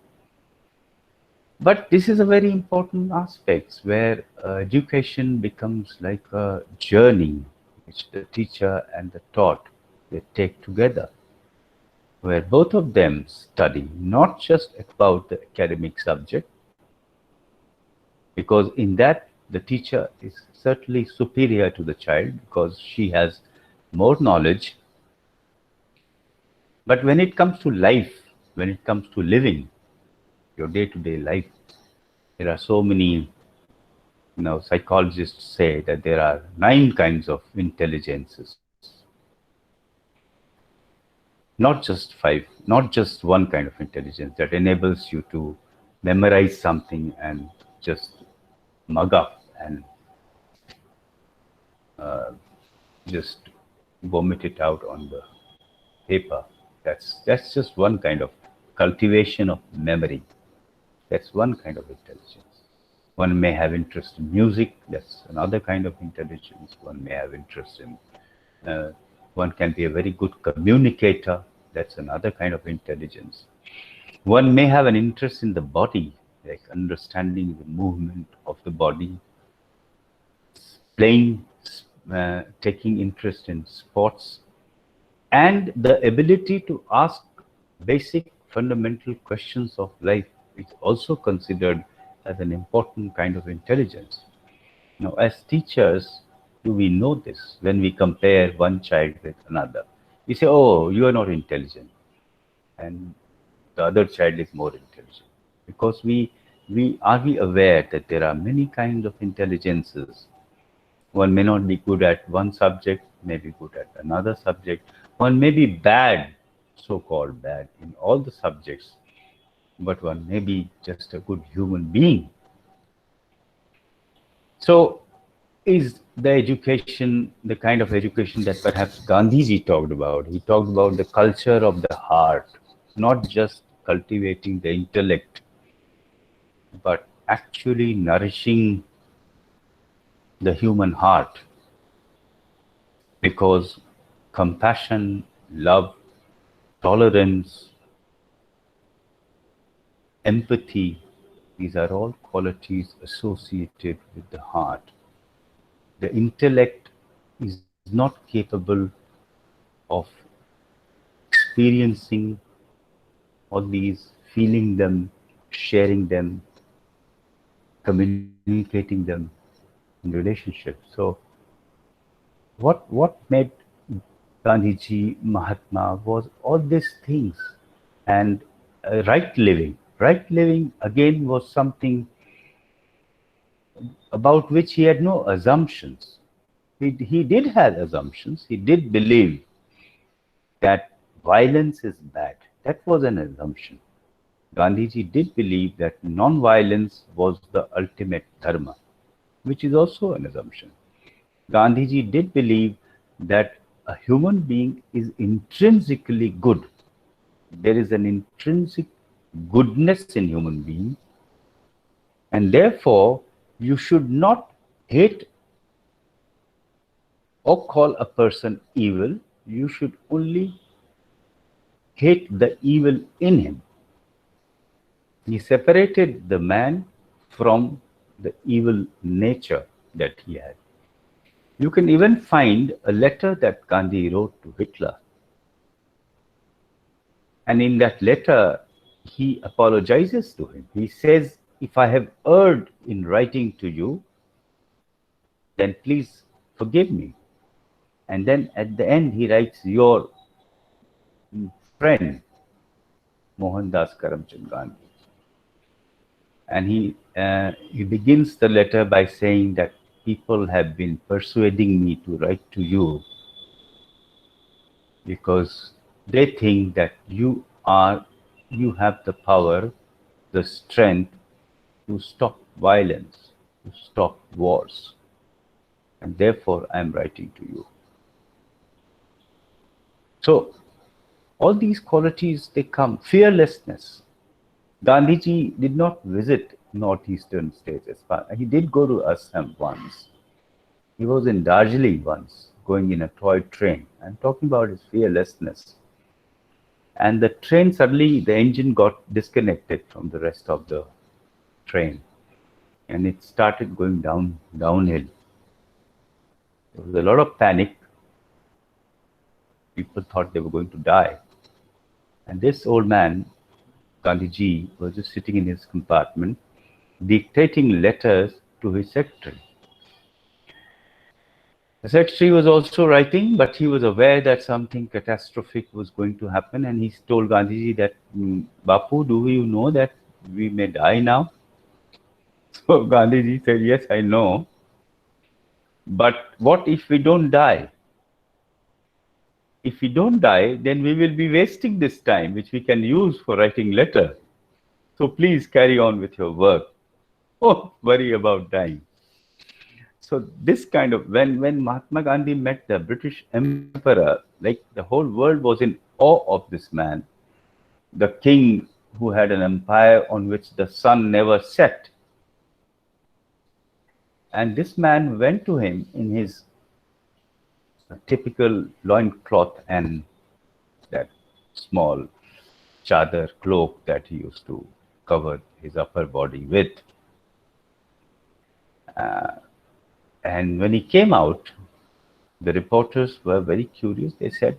But this is a very important aspect where education becomes like a journey which the teacher and the taught they take together, where both of them study not just about the academic subject, because in that the teacher is certainly superior to the child because she has more knowledge. But when it comes to life, when it comes to living your day-to-day life, there are so many, psychologists say that there are 9 kinds of intelligences, not just 5, not just one kind of intelligence that enables you to memorize something and just mug up and just vomit it out on the paper. That's just one kind of cultivation of memory. That's one kind of intelligence. One may have interest in music. That's another kind of intelligence. One may have interest in. One can be a very good communicator. That's another kind of intelligence. One may have an interest in the body, like understanding the movement of the body, playing, taking interest in sports, and the ability to ask basic fundamental questions of life is also considered as an important kind of intelligence. Now, as teachers, do we know this when we compare one child with another? We say, oh, you are not intelligent, and the other child is more intelligent. Because we aware that there are many kinds of intelligences. One may not be good at one subject, may be good at another subject. One may be bad, so called bad, in all the subjects, but one may be just a good human being. So, is the education the kind of education that perhaps Gandhiji talked about? He talked about the culture of the heart, not just cultivating the intellect, but actually nourishing the human heart, because compassion, love, tolerance, empathy, these are all qualities associated with the heart. The intellect is not capable of experiencing all these, feeling them, sharing them, communicating them in relationships. So, what made Gandhiji, Mahatma was all these things, and right living. Right living again was something about which he had no assumptions. He did have assumptions. He did believe that violence is bad. That was an assumption. Gandhiji did believe that non-violence was the ultimate dharma, which is also an assumption. Gandhiji did believe that a human being is intrinsically good. There is an intrinsic goodness in human being, and therefore you should not hate or call a person evil. You should only hate the evil in him. He separated the man from the evil nature that he had. You can even find a letter that Gandhi wrote to Hitler. And in that letter, he apologizes to him. He says, if I have erred in writing to you, then please forgive me. And then at the end, he writes, your friend, Mohandas Karamchand Gandhi. And he begins the letter by saying that people have been persuading me to write to you because they think that you have the power, the strength to stop violence, to stop wars. And therefore I am writing to you. So all these qualities, they come, fearlessness. Gandhiji did not visit northeastern states. He did go to Assam once. He was in Darjeeling once, going in a toy train. I'm talking about his fearlessness. And the train suddenly, the engine got disconnected from the rest of the train, and it started going downhill. There was a lot of panic. People thought they were going to die. And this old man, Gandhiji, was just sitting in his compartment, dictating letters to his secretary. The secretary was also writing, but he was aware that something catastrophic was going to happen, and he told Gandhiji that, Bapu, do you know that we may die now? So Gandhiji said, yes, I know, but what if we don't die? If we don't die, then we will be wasting this time, which we can use for writing letter. So please carry on with your work. Don't worry about dying. So this kind of when Mahatma Gandhi met the British Emperor, like the whole world was in awe of this man, the king who had an empire on which the sun never set. And this man went to him in his typical loincloth and that small chadar cloak that he used to cover his upper body with. And when he came out, the reporters were very curious. They said,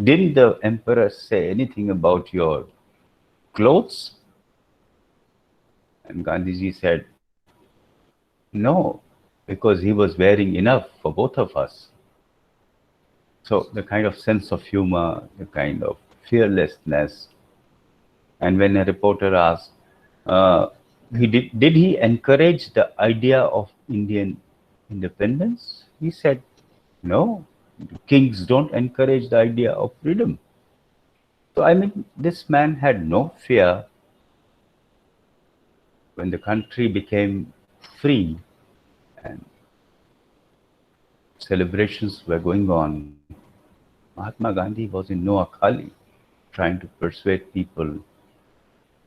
didn't the emperor say anything about your clothes? And Gandhiji said, no, because he was wearing enough for both of us. So the kind of sense of humor, the kind of fearlessness. And when a reporter asked, uh, did he encourage the idea of Indian independence? He said, no, kings don't encourage the idea of freedom. So, I mean, this man had no fear when the country became free and celebrations were going on. Mahatma Gandhi was in no Akhali trying to persuade people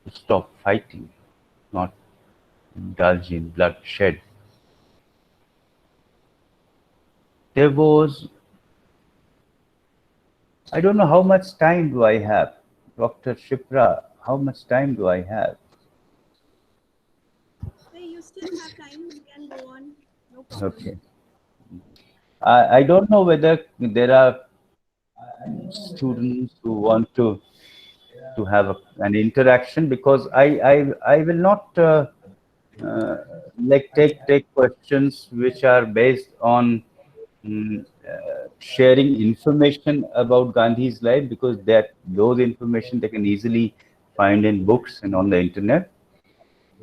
to stop fighting, not indulge in bloodshed. There was, I don't know how much time do I have. Dr. Shipra, how much time do I have? So you still have time, you can go on, no problem. Okay. I don't know whether there are students who want to have an interaction, because I will not uh, like take questions which are based on sharing information about Gandhi's life, because that those information they can easily find in books and on the internet.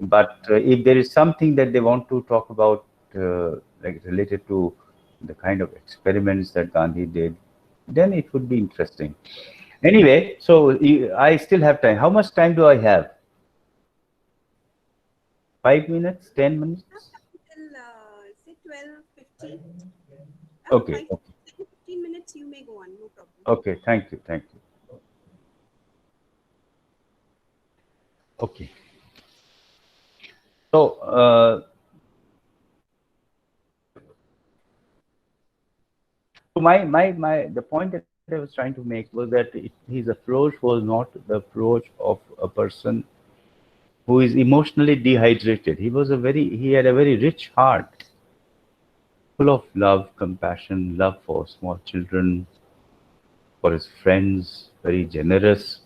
But if there is something that they want to talk about, like related to the kind of experiments that Gandhi did, then it would be interesting. Anyway, so I still have time. How much time do I have? 5 minutes? 10 minutes? Till say 12:50. Okay. 15 minutes you may go on, no problem. Okay. Thank you. Thank you. Okay. So, the point that I was trying to make was that his approach was not the approach of a person who is emotionally dehydrated. He had a very rich heart, full of love, compassion, love for small children, for his friends, very generous,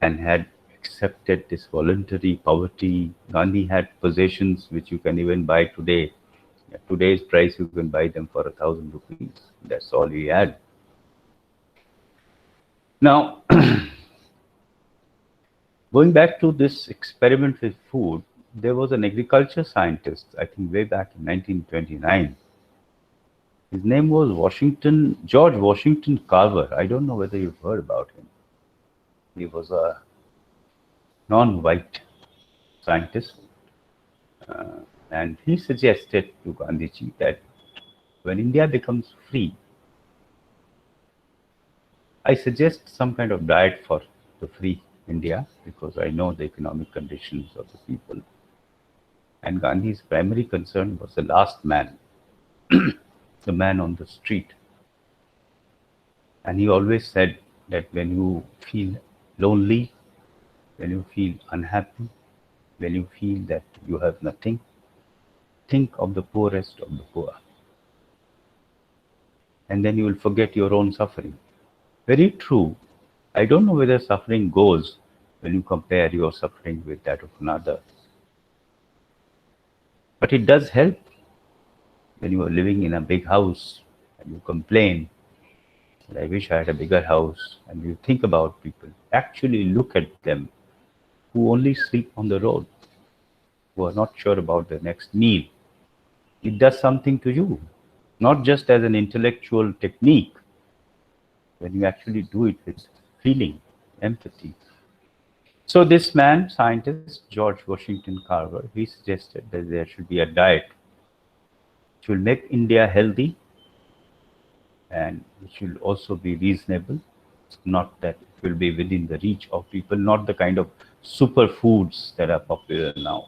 and had accepted this voluntary poverty. Gandhi had possessions which you can even buy today. At today's price, you can buy them for 1,000 rupees. That's all he had. Now, going back to this experiment with food, there was an agriculture scientist, I think way back in 1929. His name was George Washington Carver. I don't know whether you've heard about him. He was a non-white scientist, and he suggested to Gandhiji that when India becomes free, I suggest some kind of diet for the free India because I know the economic conditions of the people. And Gandhi's primary concern was the last man, the man on the street. And he always said that when you feel lonely, when you feel unhappy, when you feel that you have nothing, think of the poorest of the poor. And then you will forget your own suffering. Very true. I don't know whether suffering goes when you compare your suffering with that of another. But it does help when you are living in a big house and you complain that I wish I had a bigger house, and you think about people. Actually look at them who only sleep on the road, who are not sure about their next meal. It does something to you, not just as an intellectual technique, when you actually do it with feeling, empathy. So this man, scientist George Washington Carver, he suggested that there should be a diet which will make India healthy and which will also be reasonable, not that it will be within the reach of people, not the kind of superfoods that are popular now.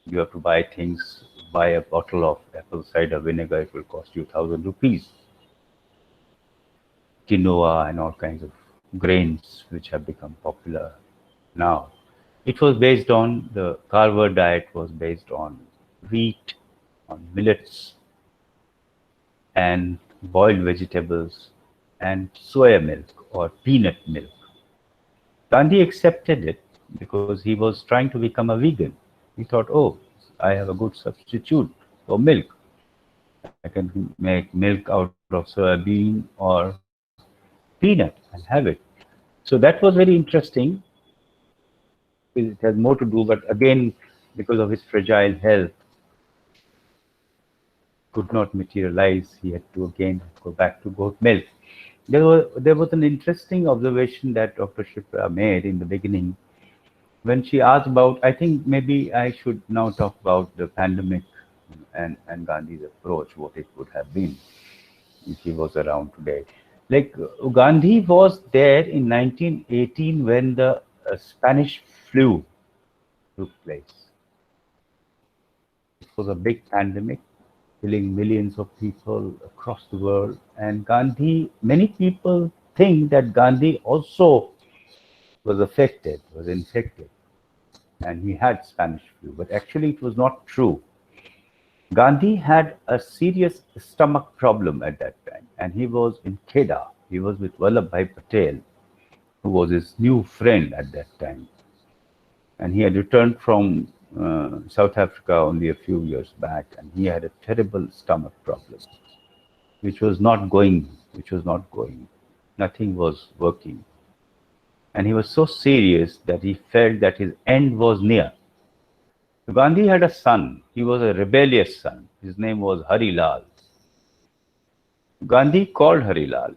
You have to buy things, buy a bottle of apple cider vinegar, it will cost you 1,000 rupees. Quinoa and all kinds of grains which have become popular now. It was based on the Carver diet was based on wheat, on millets, and boiled vegetables and soya milk or peanut milk. Gandhi accepted it because he was trying to become a vegan. He thought, oh, I have a good substitute for milk. I can make milk out of soybean or peanut and have it. So that was very interesting. It has more to do, but again, because of his fragile health, could not materialize. He had to again go back to goat milk. There was an interesting observation that Dr. Shipra made in the beginning when she asked about. I think maybe I should now talk about the pandemic and Gandhi's approach, what it would have been if he was around today. Like Gandhi was there in 1918 when the Spanish flu took place. It was a big pandemic, killing millions of people across the world. And Gandhi, many people think that Gandhi also was affected, was infected, and he had Spanish flu. But actually, it was not true. Gandhi had a serious stomach problem at that time, and he was in Kedah. He was with Vallabhbhai Patel, who was his new friend at that time. And he had returned from South Africa only a few years back, and he had a terrible stomach problem, which was not going. Nothing was working. And he was so serious that he felt that his end was near. Gandhi had a son. He was a rebellious son. His name was Hari Lal. Gandhi called Hari Lal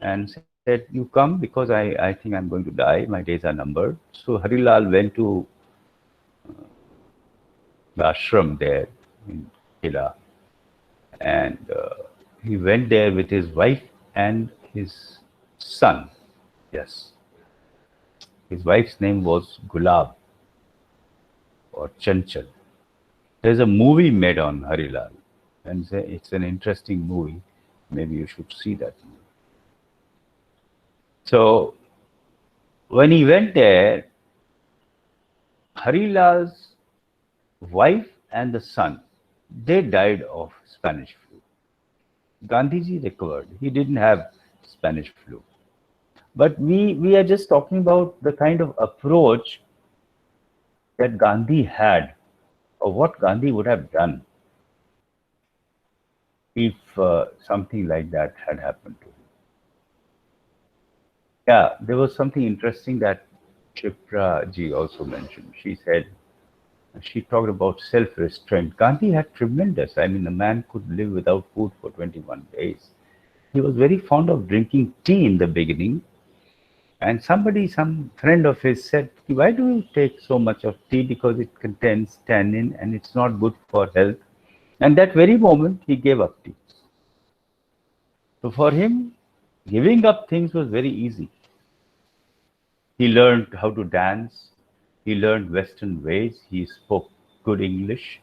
and said, you come because I think I'm going to die. My days are numbered. So Hari Lal went to the ashram there in Kedah, and he went there with his wife and his son. Yes, his wife's name was Gulab or Chanchal. There's a movie made on Harilal, and it's an interesting movie. Maybe you should see that movie. So when he went there, Harilal's wife and the son, they died of Spanish flu. Gandhiji recovered. He didn't have Spanish flu. But we are just talking about the kind of approach that Gandhi had, or what Gandhi would have done if something like that had happened to him. Yeah, there was something interesting that Chipra ji also mentioned. She said, she talked about self-restraint. Gandhi had tremendous. I mean, a man could live without food for 21 days. He was very fond of drinking tea in the beginning. And some friend of his said, why do you take so much of tea? Because it contains tannin and it's not good for health. And that very moment, he gave up tea. So for him, giving up things was very easy. He learned how to dance. He learned Western ways. He spoke good English.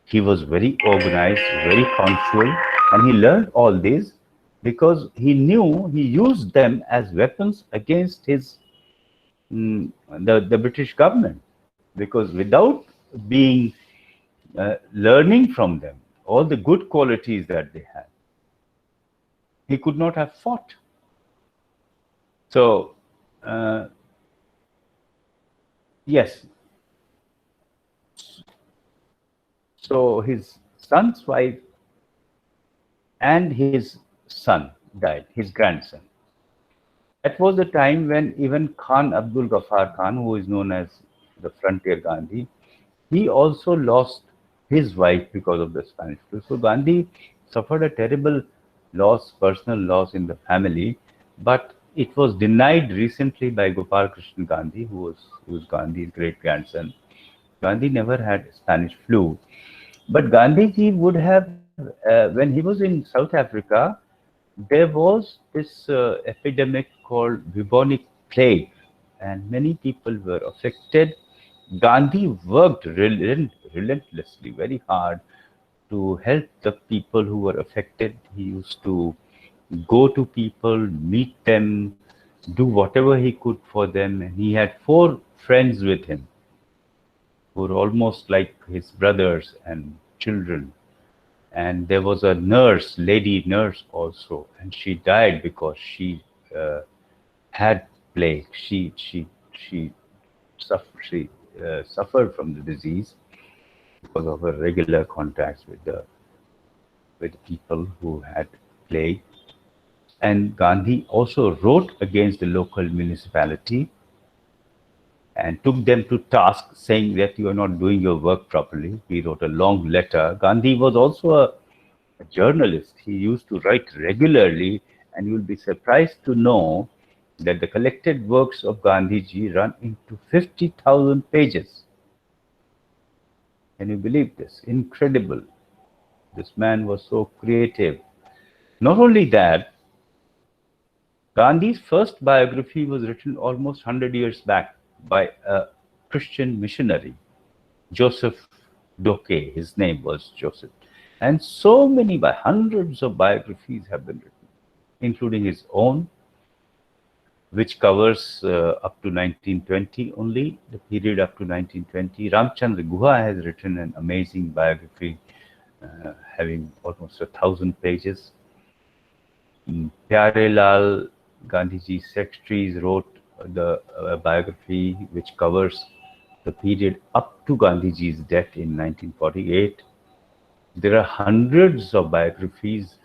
He was very organized, very punctual, and he learned all this because he knew he used them as weapons against his mm, the British government. Because without being learning from them all the good qualities that they had, he could not have fought. So, uh, yes, so his son's wife and his son died, his grandson. That was the time when even Khan Abdul Ghaffar Khan, who is known as the Frontier Gandhi, he also lost his wife because of the Spanish flu. So Gandhi suffered a terrible loss, personal loss in the family, but it was denied recently by Gopal Krishna Gandhi, who was Gandhi's great grandson. Gandhi never had Spanish flu, but Gandhiji would have, when he was in South Africa, there was this epidemic called bubonic plague, and many people were affected. Gandhi worked relentlessly, very hard to help the people who were affected. He used to go to people, meet them, do whatever he could for them. And he had four friends with him who were almost like his brothers and children. And there was a nurse, lady nurse also, and she died because she uh, had plague. She suffered from the disease because of her regular contacts with people who had plague. And Gandhi also wrote against the local municipality and took them to task, saying that you are not doing your work properly. He wrote a long letter. Gandhi was also a journalist. He used to write regularly, and you'll be surprised to know that the collected works of Gandhiji run into 50,000 pages. Can you believe this? Incredible. This man was so creative. Not only that, Gandhi's first biography was written almost 100 years back by a Christian missionary, Joseph Doke. His name was Joseph. And so many, by hundreds of biographies have been written, including his own, which covers up to 1920 only, the period up to 1920. Ramchandra Guha has written an amazing biography having almost 1,000 pages. Pyare Lal, Gandhiji's secretaries, wrote the biography which covers the period up to Gandhiji's death in 1948. There are hundreds of biographies.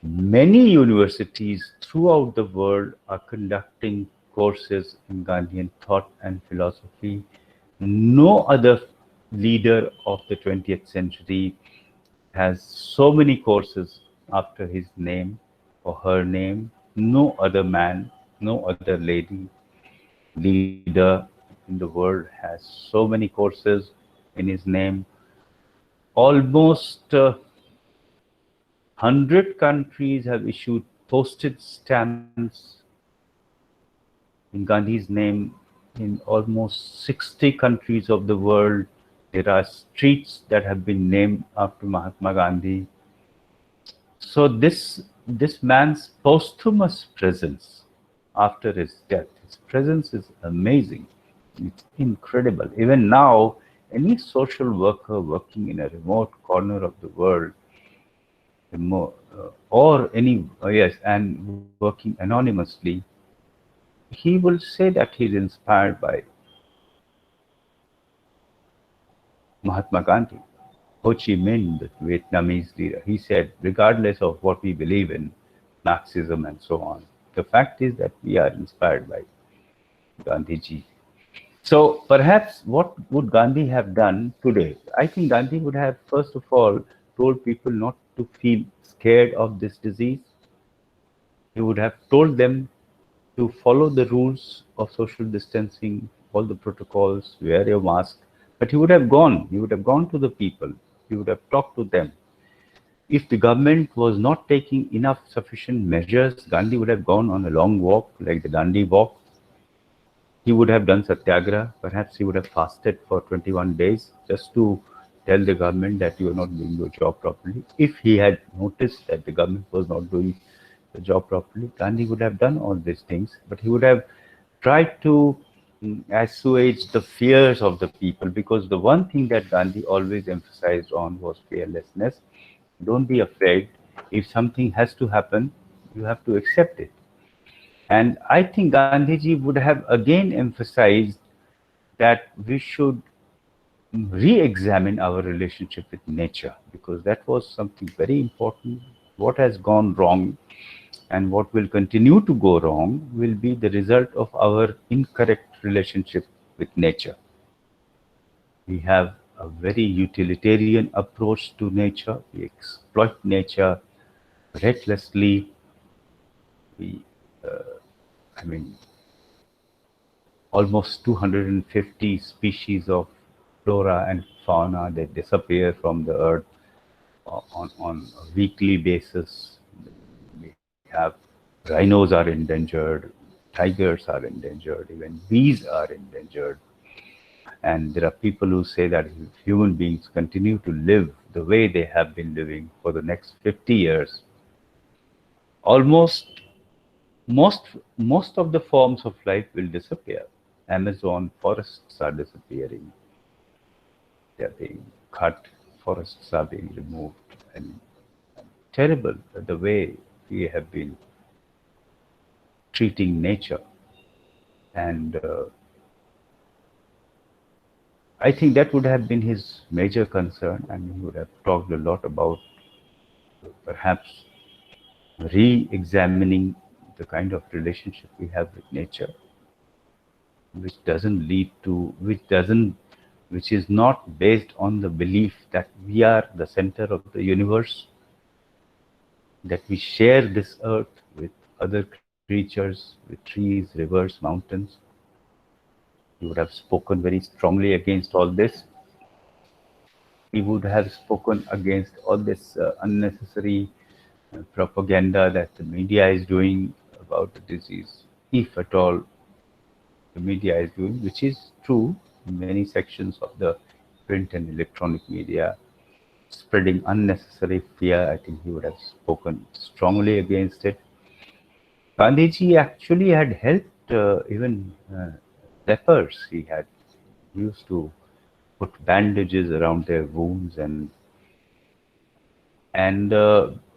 Many universities throughout the world are conducting courses in Gandhian thought and philosophy. No other leader of the 20th century has so many courses after his name or her name. No other man, no other lady, leader in the world has so many courses in his name. Almost 100 countries have issued postage stamps in Gandhi's name in almost 60 countries of the world. There are streets that have been named after Mahatma Gandhi. So this man's posthumous presence after his death, his presence is amazing. It's incredible. Even now, any social worker working in a remote corner of the world, or any yes, and working anonymously, he will say that he's inspired by Mahatma Gandhi, Ho Chi Minh, the Vietnamese leader. He said, regardless of what we believe in, Marxism and so on, the fact is that we are inspired by Gandhiji. So perhaps what would Gandhi have done today? I think Gandhi would have, first of all, told people not to feel scared of this disease. He would have told them to follow the rules of social distancing, all the protocols, wear your mask. But he would have gone to the people, he would have talked to them. If the government was not taking enough sufficient measures, Gandhi would have gone on a long walk, like the Dandi walk. he would have done satyagraha. Perhaps he would have fasted for 21 days just to tell the government that you are not doing your job properly. If he had noticed that the government was not doing the job properly, Gandhi would have done all these things, but he would have tried to assuage the fears of the people, because the one thing that Gandhi always emphasized on was fearlessness. Don't be afraid. If something has to happen, you have to accept it. And I think Gandhiji would have again emphasized that we should re-examine our relationship with nature, because that was something very important. What has gone wrong and what will continue to go wrong will be the result of our incorrect relationship with nature. We have a very utilitarian approach to nature. We exploit nature recklessly. We, I mean, almost 250 species of flora and fauna that disappear from the earth on a weekly basis. We have rhinos are endangered, tigers are endangered, even bees are endangered. And there are people who say that if human beings continue to live the way they have been living for the next 50 years, almost most of the forms of life will disappear. Amazon forests are disappearing. They are being cut. Forests are being removed. And terrible the way we have been treating nature. And I think that would have been his major concern, and he would have talked a lot about perhaps re-examining the kind of relationship we have with nature, which doesn't lead to, which is not based on the belief that we are the center of the universe, that we share this earth with other creatures, with trees, rivers, mountains. He would have spoken very strongly against all this. He would have spoken against all this unnecessary propaganda that the media is doing about the disease, if at all the media is doing, which is true in many sections of the print and electronic media, spreading unnecessary fear. I think he would have spoken strongly against it. Gandhiji actually had helped even lepers. He had used to put bandages around their wounds, and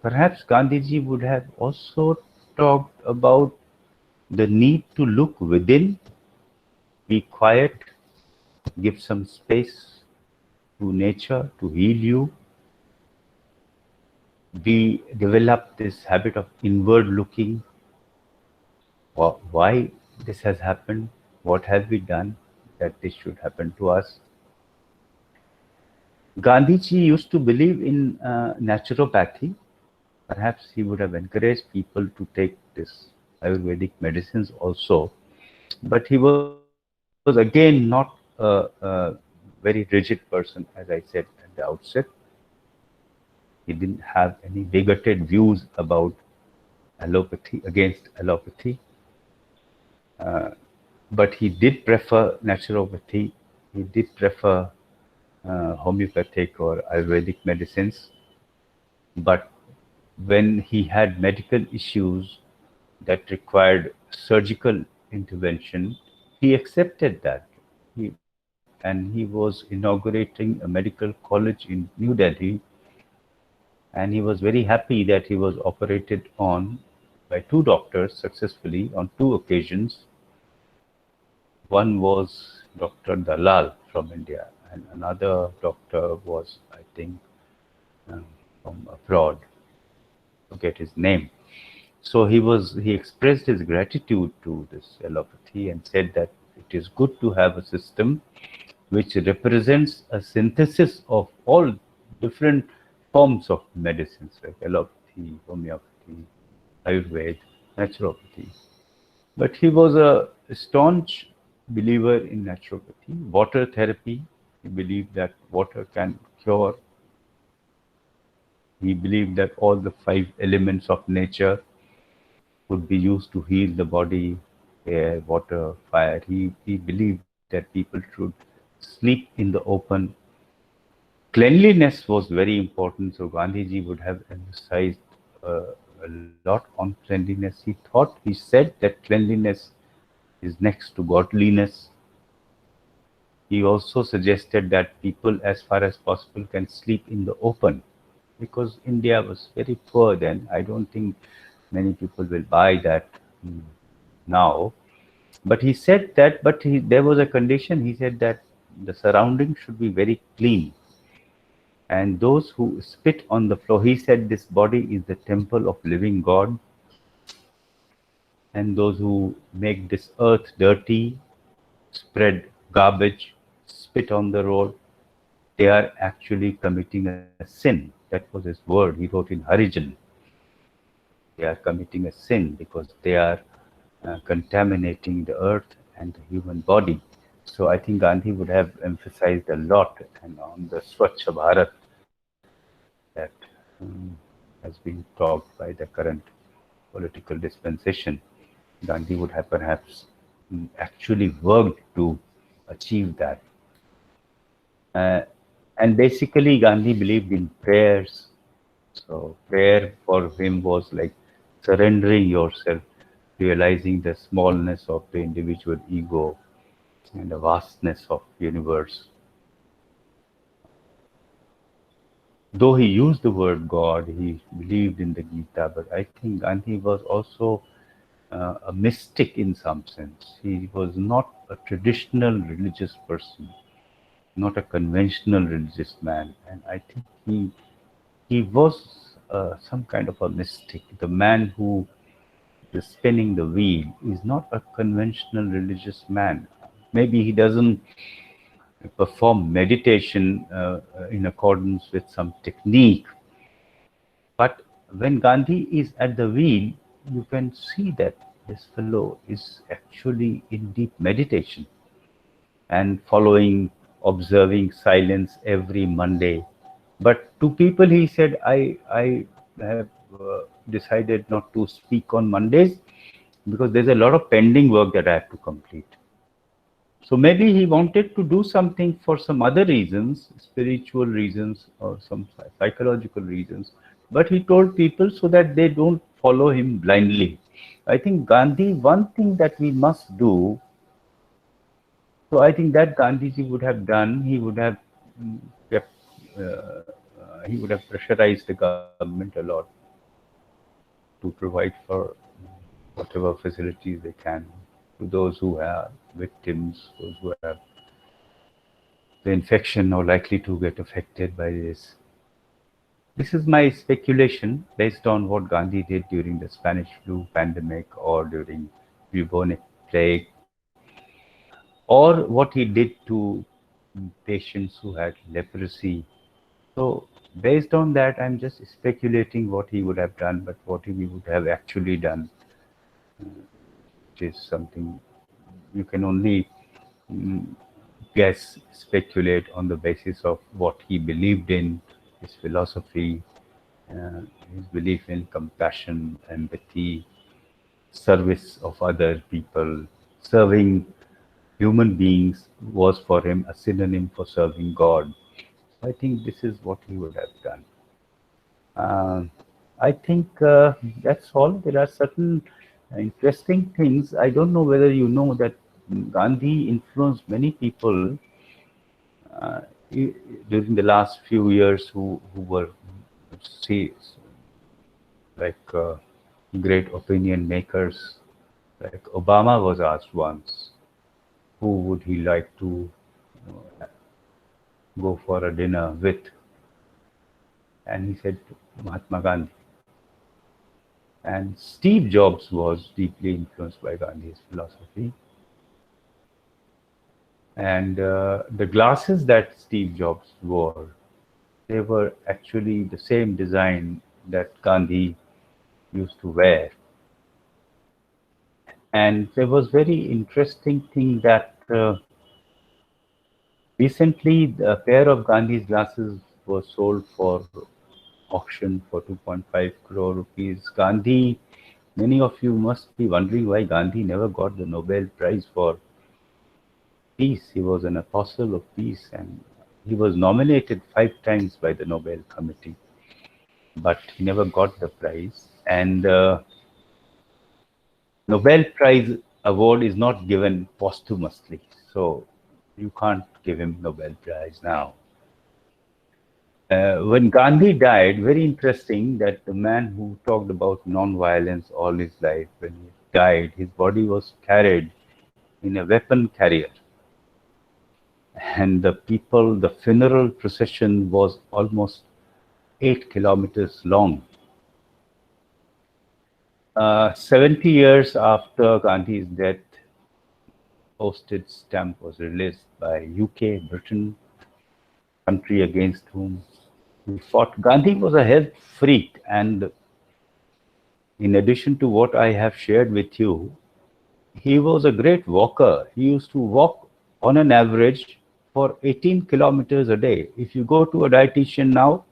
perhaps Gandhiji would have also talked about the need to look within, be quiet, give some space to nature to heal you. We develop this habit of inward looking. Why this has happened? What have we done that this should happen to us? Gandhiji used to believe in naturopathy. Perhaps he would have encouraged people to take this Ayurvedic medicines also, but he was again not a very rigid person, as I said at the outset. He didn't have any bigoted views about allopathy, against allopathy, uh, but he did prefer naturopathy. He did prefer homeopathic or Ayurvedic medicines. But when he had medical issues that required surgical intervention, he accepted that. And he was inaugurating a medical college in New Delhi, and he was very happy that he was operated on by two doctors successfully on two occasions. One was Dr. Dalal from India, and another doctor was, I think, um, from abroad. Forget his name. So he expressed his gratitude to this allopathy and said that it is good to have a system which represents a synthesis of all different forms of medicines like allopathy, homeopathy, Ayurveda, naturopathy. But he was a staunch believer in naturopathy, water therapy. He believed that water can cure. He believed that all the five elements of nature could be used to heal the body. air, water, fire. He believed that people should sleep in the open. Cleanliness was very important, so Gandhiji would have emphasized a lot on cleanliness. He said that cleanliness is next to godliness. He also suggested that people, as far as possible, can sleep in the open because India was very poor then. I don't think many people will buy that now. But he said that, there was a condition. He said that the surroundings should be very clean. And those who spit on the floor, he said this body is the temple of living God. And those who make this earth dirty, spread garbage, spit on the road, they are actually committing a sin. That was his word. He wrote in Harijan. They are committing a sin because they are contaminating the earth and the human body. So I think Gandhi would have emphasized a lot and on the Swachh Bharat that has been talked by the current political dispensation. Gandhi would have perhaps actually worked to achieve that. Uh, and basically, Gandhi believed in prayers. So, prayer for him was like surrendering yourself, realizing the smallness of the individual ego and the vastness of universe. Though he used the word God, he believed in the Gita, but I think Gandhi was also a mystic in some sense. He was not a traditional religious person, not a conventional religious man, and I think he was some kind of a mystic. The man who is spinning the wheel is not a conventional religious man. Maybe he doesn't perform meditation in accordance with some technique, but when Gandhi is at the wheel, you can see that this fellow is actually in deep meditation and following, observing silence every Monday. But to people, he said, I have decided not to speak on Mondays because there's a lot of pending work that I have to complete. So maybe he wanted to do something for some other reasons, spiritual reasons or some psychological reasons. But he told people so that they don't follow him blindly. I think Gandhi, one thing that we must do, so I think that Gandhiji would have done, kept, he would have pressurized the government a lot to provide for whatever facilities they can to those who are victims, those who have the infection or likely to get affected by this. This is my speculation based on what Gandhi did during the Spanish flu pandemic or during bubonic plague, or what he did to patients who had leprosy. So, based on that, I'm just speculating what he would have done, but what he would have actually done, which is something you can only mm, guess, speculate on the basis of what he believed in, his philosophy, uh, his belief in compassion, empathy, service of other people, serving human beings was for him a synonym for serving God. I think this is what he would have done. Uh, I think that's all. There are certain interesting things. I don't know whether you know that Gandhi influenced many people uh, during the last few years who were say like great opinion makers. Like Obama was asked once, who would he like to go for a dinner with, and he said Mahatma Gandhi. And Steve Jobs was deeply influenced by Gandhi's philosophy. And the glasses that Steve Jobs wore, they were actually the same design that Gandhi used to wear. And there was very interesting thing that recently a pair of Gandhi's glasses was sold for auction for 2.5 crore rupees. Gandhi Many of you must be wondering why Gandhi never got the Nobel Prize for peace. He was an apostle of peace, and he was nominated 5 times by the Nobel Committee, but he never got the prize. And Nobel Prize award is not given posthumously, so you can't give him Nobel Prize now. When Gandhi died, very interesting that the man who talked about non-violence all his life, when he died, his body was carried in a weapon carrier, and the funeral procession was almost 8 kilometers long. 70 years after Gandhi's death, postage stamp was released by UK, Britain, country against whom he fought. Gandhi was a health freak, and in addition to what I have shared with you, he was a great walker. He used to walk on an average for 18 kilometers a day. If you go to a dietitian now,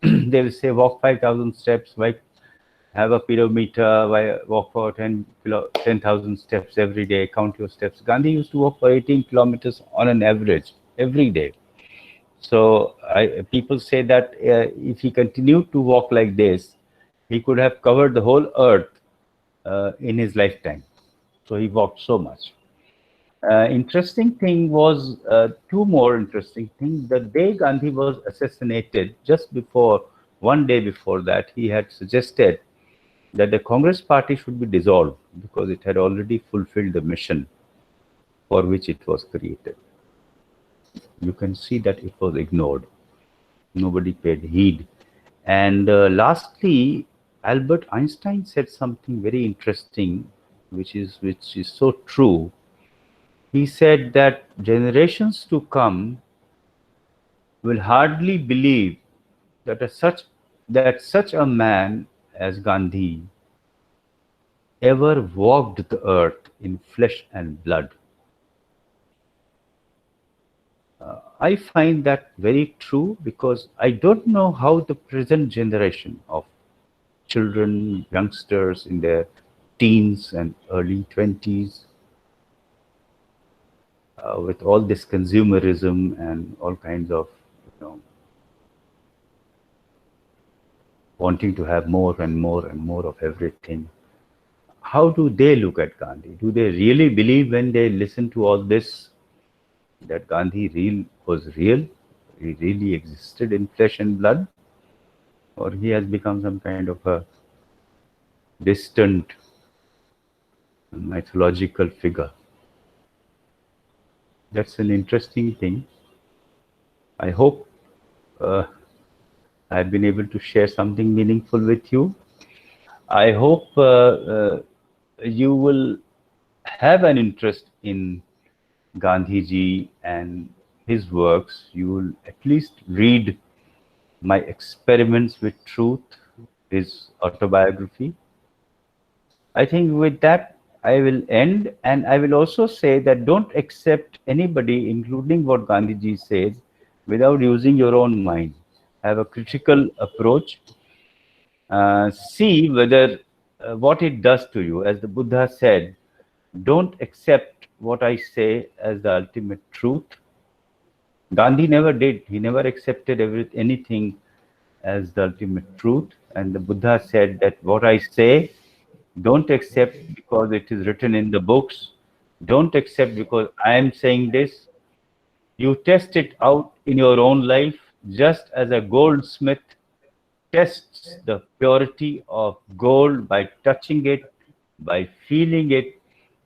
they will say walk 5,000 steps, have a pedometer, walk for 10,000 steps every day, count your steps. Gandhi used to walk for 18 kilometers on an average every day. So people say that if he continued to walk like this, he could have covered the whole earth in his lifetime. So he walked so much. Interesting thing was two more interesting things. The day Gandhi was assassinated, just before, one day before that, he had suggested that the Congress party should be dissolved because it had already fulfilled the mission for which it was created. You can see that it was ignored. Nobody paid heed. And lastly, Albert Einstein said something very interesting, which is so true. He said that generations to come will hardly believe that such a man as Gandhi ever walked the earth in flesh and blood. I find that very true because I don't know how the present generation of children, youngsters in their teens and early 20s, with all this consumerism and all kinds of, wanting to have more and more and more of everything. How do they look at Gandhi? Do they really believe when they listen to all this that Gandhi was real? He really existed in flesh and blood? Or he has become some kind of a distant mythological figure? That's an interesting thing. I hope uh, I've been able to share something meaningful with you. I hope you will have an interest in Gandhiji and his works. You will at least read My Experiments with Truth, his autobiography. I think with that, I will end, and I will also say that don't accept anybody, including what Gandhiji says, without using your own mind. Have a critical approach. See whether what it does to you. As the Buddha said, don't accept what I say as the ultimate truth. Gandhi never did. He never accepted anything as the ultimate truth. And the Buddha said that what I say, don't accept because it is written in the books. Don't accept because I am saying this. You test it out in your own life, just as a goldsmith tests the purity of gold by touching it, by feeling it,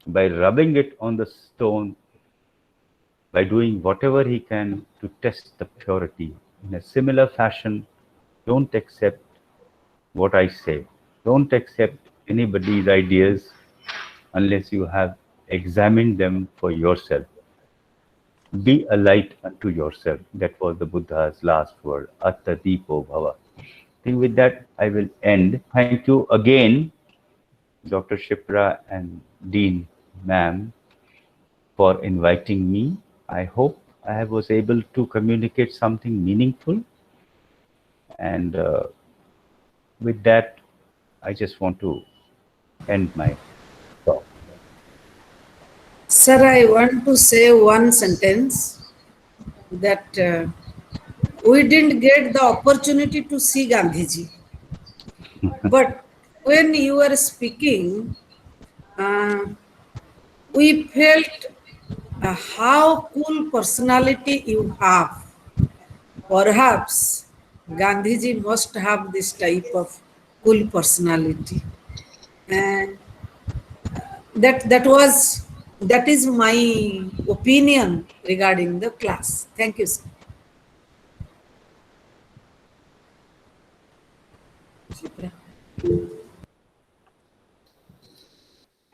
by rubbing it on the stone, by doing whatever he can to test the purity. In a similar fashion, don't accept what I say. Don't accept anybody's ideas unless you have examined them for yourself. Be a light unto yourself. That was the Buddha's last word. Atta Deepo Bhava. I think with that, I will end. Thank you again, Dr. Shipra and Dean Ma'am, for inviting me. I hope I was able to communicate something meaningful. And with that, I just want to end my talk. Sir, I want to say one sentence that we didn't get the opportunity to see Gandhiji. But when you were speaking, uh, we felt how cool personality you have. Perhaps Gandhiji must have this type of cool personality. And that is my opinion regarding the class. Thank you, sir.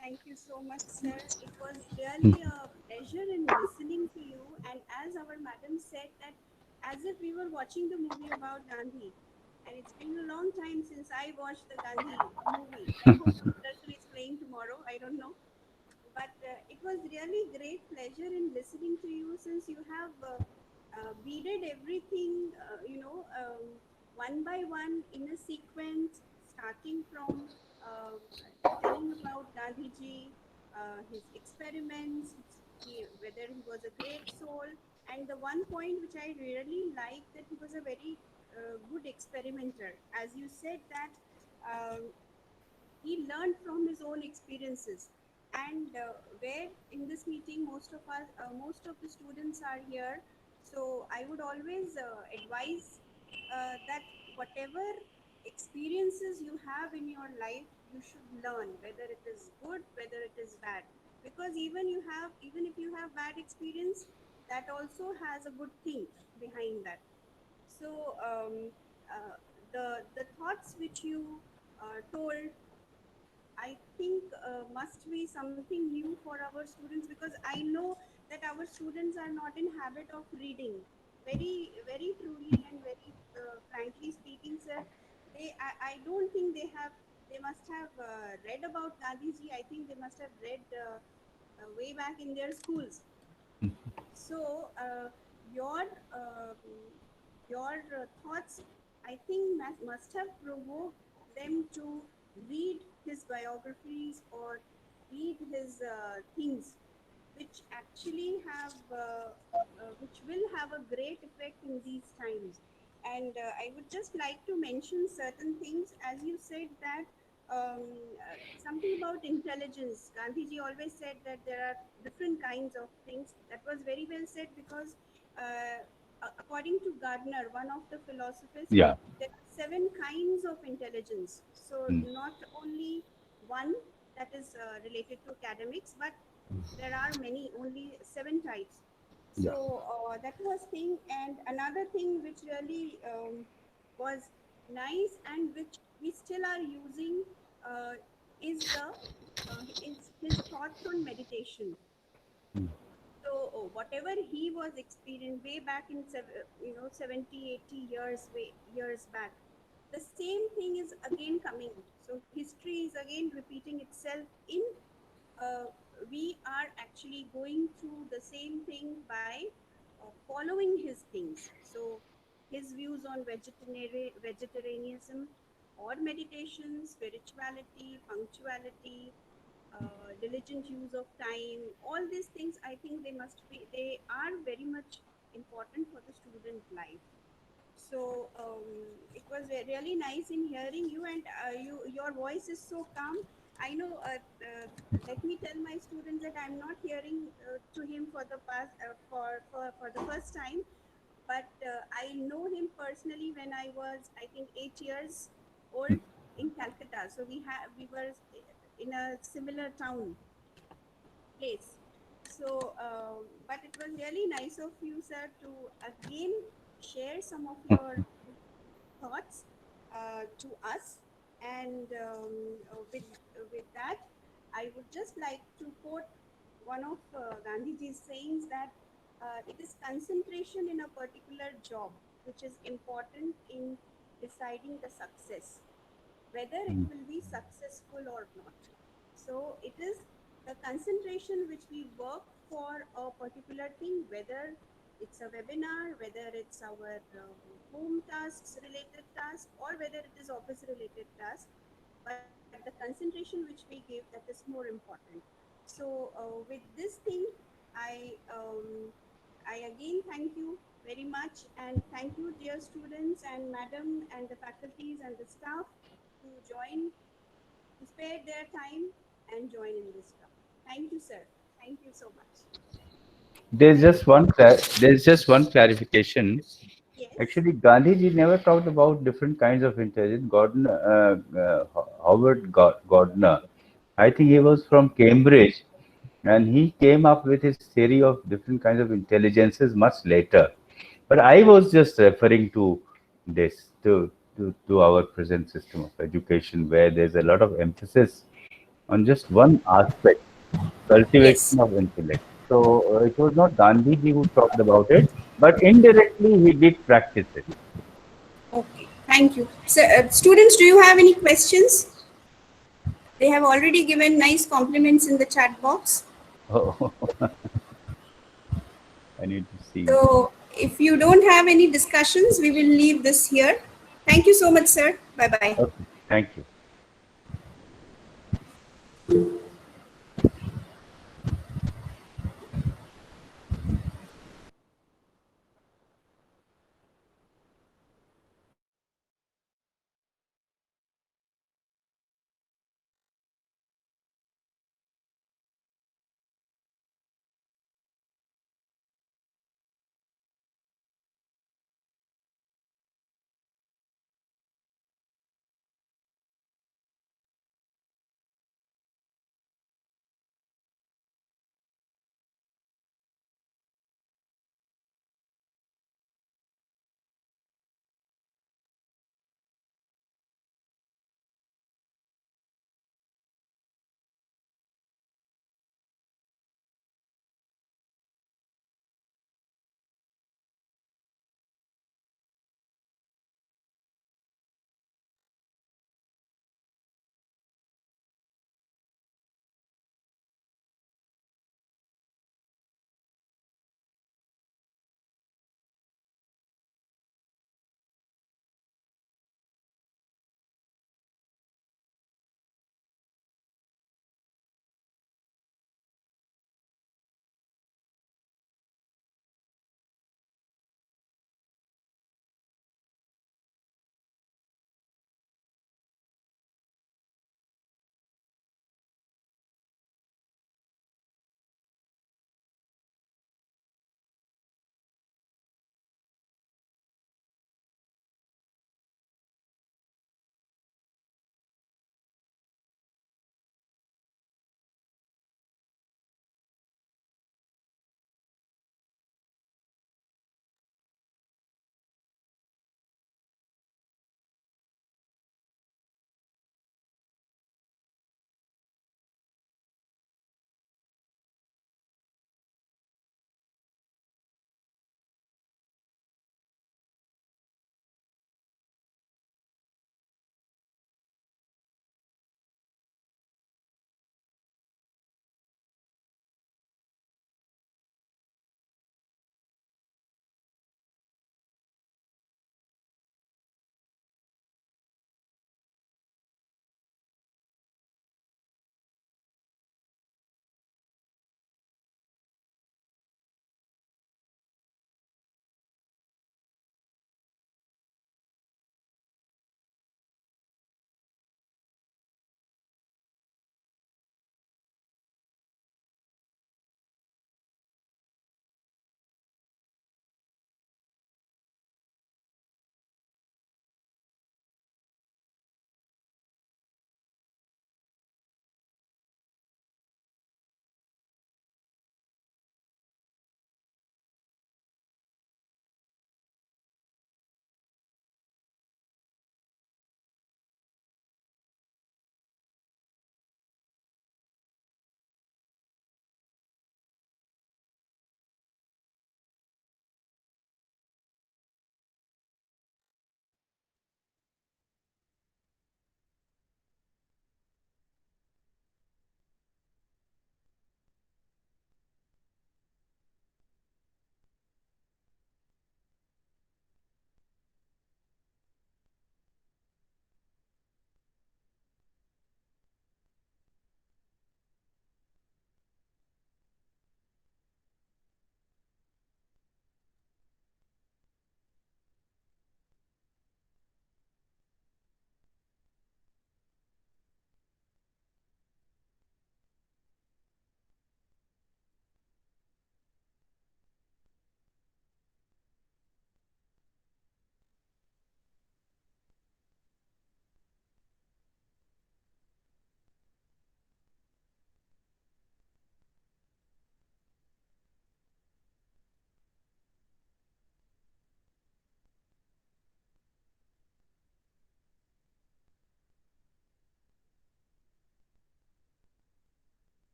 Thank you so much, sir. It was really a pleasure in listening to you. And as our madam said, that as if we were watching the movie about Gandhi. And it's been a long time since I watched the Gandhi movie. I hope Doodarsan is playing tomorrow. I don't know. But it was really great pleasure in listening to you, since you have beaded everything, one by one in a sequence, starting from telling about Gandhiji, his experiments, whether he was a great soul, and the one point which I really like, that he was a very good experimenter. As you said that he learned from his own experiences, and where in this meeting most of the students are here, so I would always advise that whatever experiences you have in your life, you should learn, whether it is good, whether it is bad, because even if you have bad experience, that also has a good thing behind that. So uh, the thoughts which you told, I think must be something new for our students, because I know that our students are not in habit of reading. Very, very truly and very frankly speaking, sir, I don't think they must have read about Gandhiji. I think they must have read way back in their schools. So your uh, your thoughts, I think, must have provoked them to read his biographies or read his things, which actually which will have a great effect in these times. And I would just like to mention certain things, as you said that something about intelligence. Gandhiji always said that there are different kinds of things. That was very well said, because according to Gardner, one of the philosophers, Yeah. there are seven kinds of intelligence. So Mm. not only one that is related to academics, but there are many, only seven types. Yeah. So that was thing, and another thing which really was nice, and which we still are using, uh, is his thoughts on meditation. Mm. So whatever he was experiencing way back in 70, 80 years years back, the same thing is again coming. So history is again repeating itself in uh, we are actually going through the same thing by following his things. So his views on vegetarianism or meditation, spirituality, punctuality, diligent use of time, all these things, I think they are very much important for the student life. So it was really nice in hearing you, and your voice is so calm. I know. Let me tell my students that I'm not hearing to him for the past for the first time, but I know him personally when I was, I think, 8 years old in Calcutta. So we were in a similar town place. So, but it was really nice of you, sir, to again share some of your thoughts to us. And with that, I would just like to quote one of Gandhiji's sayings, that it is concentration in a particular job which is important in deciding the success, whether it will be successful or not. So it is the concentration which we work for a particular thing, whether it's a webinar, whether it's our home tasks related task, or whether it is office related task. but the concentration which we give, that is more important. So with this thing, I again thank you very much, and thank you, dear students and madam and the faculties and the staff to join, to spare their time and join in this club. Thank you, sir. Thank you so much. There's just one clarification. Yes. Actually, Gandhiji never talked about different kinds of intelligence. Gardner, I think he was from Cambridge, and he came up with his theory of different kinds of intelligences much later. But I was just referring to this, to our present system of education, where there's a lot of emphasis on just one aspect, Yes. cultivation of intellect. So it was not Gandhiji who talked about it, but indirectly he did practice it. Okay. Thank you. So, students, do you have any questions? They have already given nice compliments in the chat box. Oh, I need to see. So, if you don't have any discussions, we will leave this here. Thank you so much, sir. Bye bye. Okay, thank you.